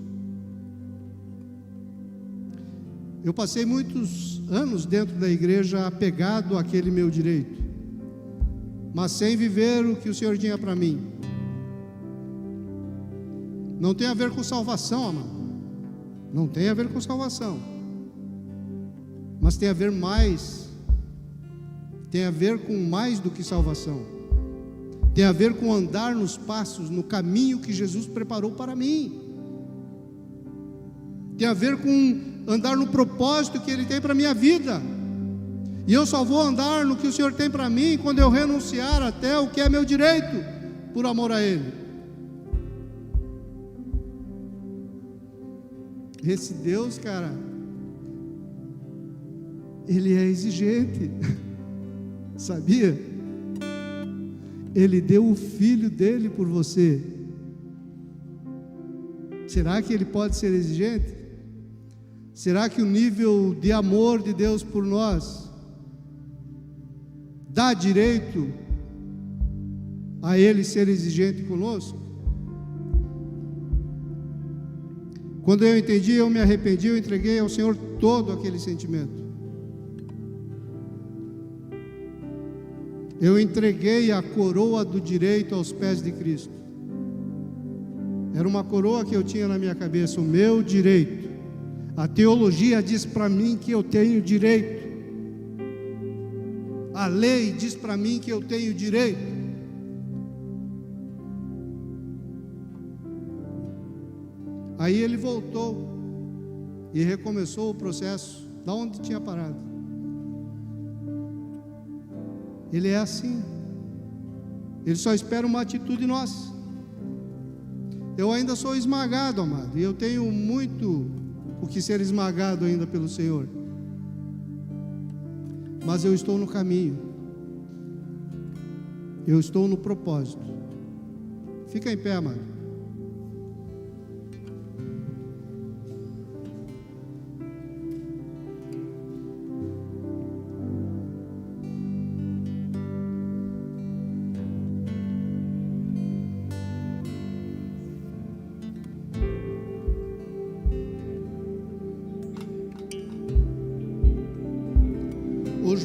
Eu passei muitos anos dentro da igreja apegado àquele meu direito, mas sem viver o que o Senhor tinha para mim. Não tem a ver com salvação, amado. Não tem a ver com salvação, mas tem a ver mais. Tem a ver com mais do que salvação. Tem a ver com andar nos passos, no caminho que Jesus preparou para mim. Tem a ver com andar no propósito que Ele tem para a minha vida. E eu só vou andar no que o Senhor tem para mim quando eu renunciar até o que é meu direito, por amor a Ele. Esse Deus, cara, Ele é exigente. Sabia? Ele deu o Filho dele por você. Será que Ele pode ser exigente? Será que o nível de amor de Deus por nós dá direito a Ele ser exigente conosco? Quando eu entendi, eu me arrependi, eu entreguei ao Senhor todo aquele sentimento. Eu entreguei a coroa do direito aos pés de Cristo. Era uma coroa que eu tinha na minha cabeça, o meu direito. A teologia diz para mim que eu tenho direito. A lei diz para mim que eu tenho direito. Aí ele voltou e recomeçou o processo da onde tinha parado. Ele é assim. Ele só espera uma atitude nossa. Eu ainda sou esmagado, amado, e eu tenho muito o que ser esmagado ainda pelo Senhor. Mas eu estou no caminho. Eu estou no propósito. Fica em pé, amado. O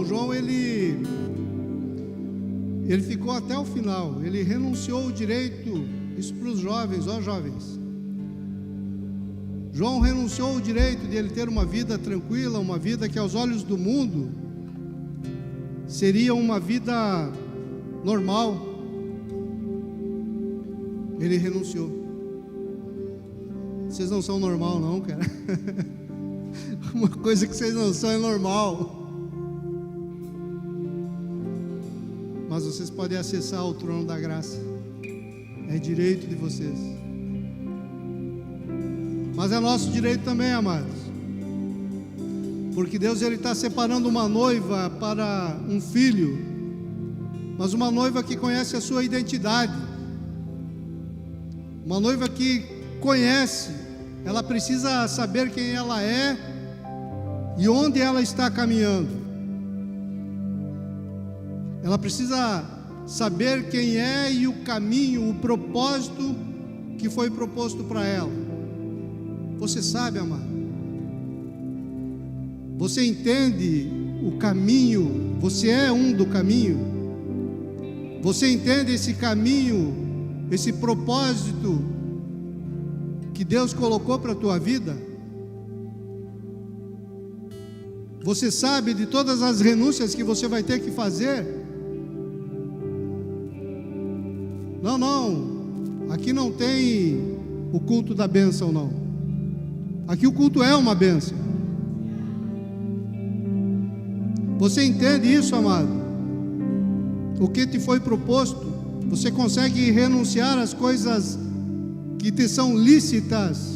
João ele ficou até o final. Ele renunciou o direito, isso para os jovens, ó jovens. João renunciou o direito de ele ter uma vida tranquila, uma vida que aos olhos do mundo seria uma vida normal. Ele renunciou. Vocês não são normal não, cara. Uma coisa que vocês não são é normal. Mas vocês podem acessar o trono da graça. É direito de vocês. Mas é nosso direito também, amados. Porque Deus ele está separando uma noiva para um filho. Mas uma noiva que conhece a sua identidade. Uma noiva que conhece. Ela precisa saber quem ela é e onde ela está caminhando. Ela precisa saber quem é e o caminho, o propósito que foi proposto para ela. Você sabe, amado? Você entende o caminho? Você é um do caminho? Você entende esse caminho, esse propósito que Deus colocou para a tua vida? Você sabe de todas as renúncias que você vai ter que fazer? Não, aqui não tem o culto da bênção, não. Aqui o culto é uma bênção. Você entende isso, amado? O que te foi proposto? Você consegue renunciar às coisas que te são lícitas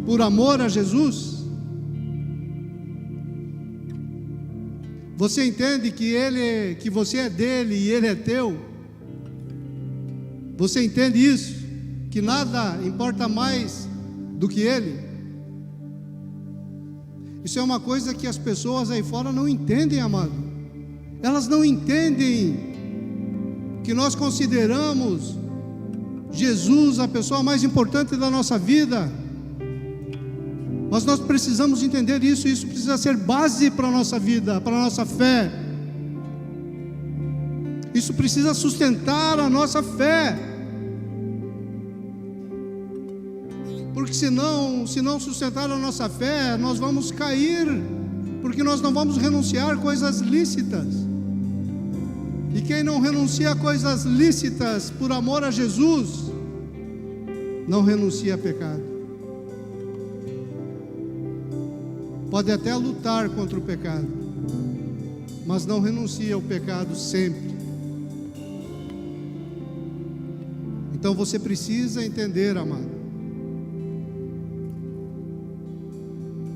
por amor a Jesus? Você entende que você é dele e ele é teu? Você entende isso? Que nada importa mais do que Ele? Isso é uma coisa que as pessoas aí fora não entendem, amado. Elas não entendem que nós consideramos Jesus a pessoa mais importante da nossa vida. Mas nós precisamos entender isso. Isso precisa ser base para a nossa vida, para a nossa fé. Isso precisa sustentar a nossa fé. Porque se não sustentar a nossa fé, nós vamos cair, porque nós não vamos renunciar coisas lícitas. E quem não renuncia a coisas lícitas por amor a Jesus, não renuncia a pecado. Pode até lutar contra o pecado, mas não renuncia ao pecado sempre. Então você precisa entender, amado,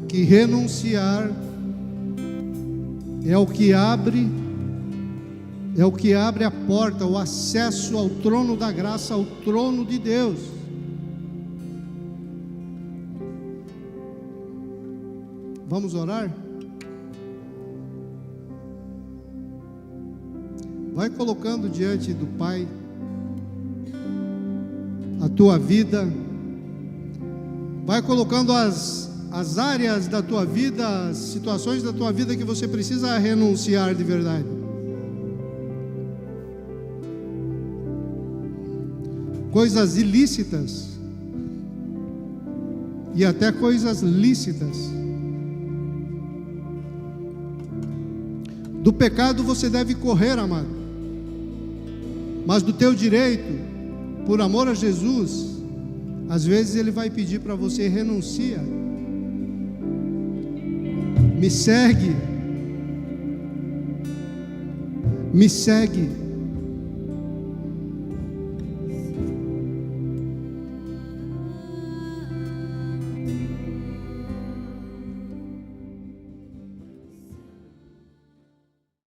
que renunciar é o que abre a porta, o acesso ao trono da graça, ao trono de Deus. Vamos orar? Vai colocando diante do Pai a tua vida, vai colocando as áreas da tua vida, as situações da tua vida que você precisa renunciar de verdade. Coisas ilícitas e até coisas lícitas. Do pecado você deve correr, amado, mas do teu direito, por amor a Jesus, às vezes Ele vai pedir para você: renuncia, me segue, me segue.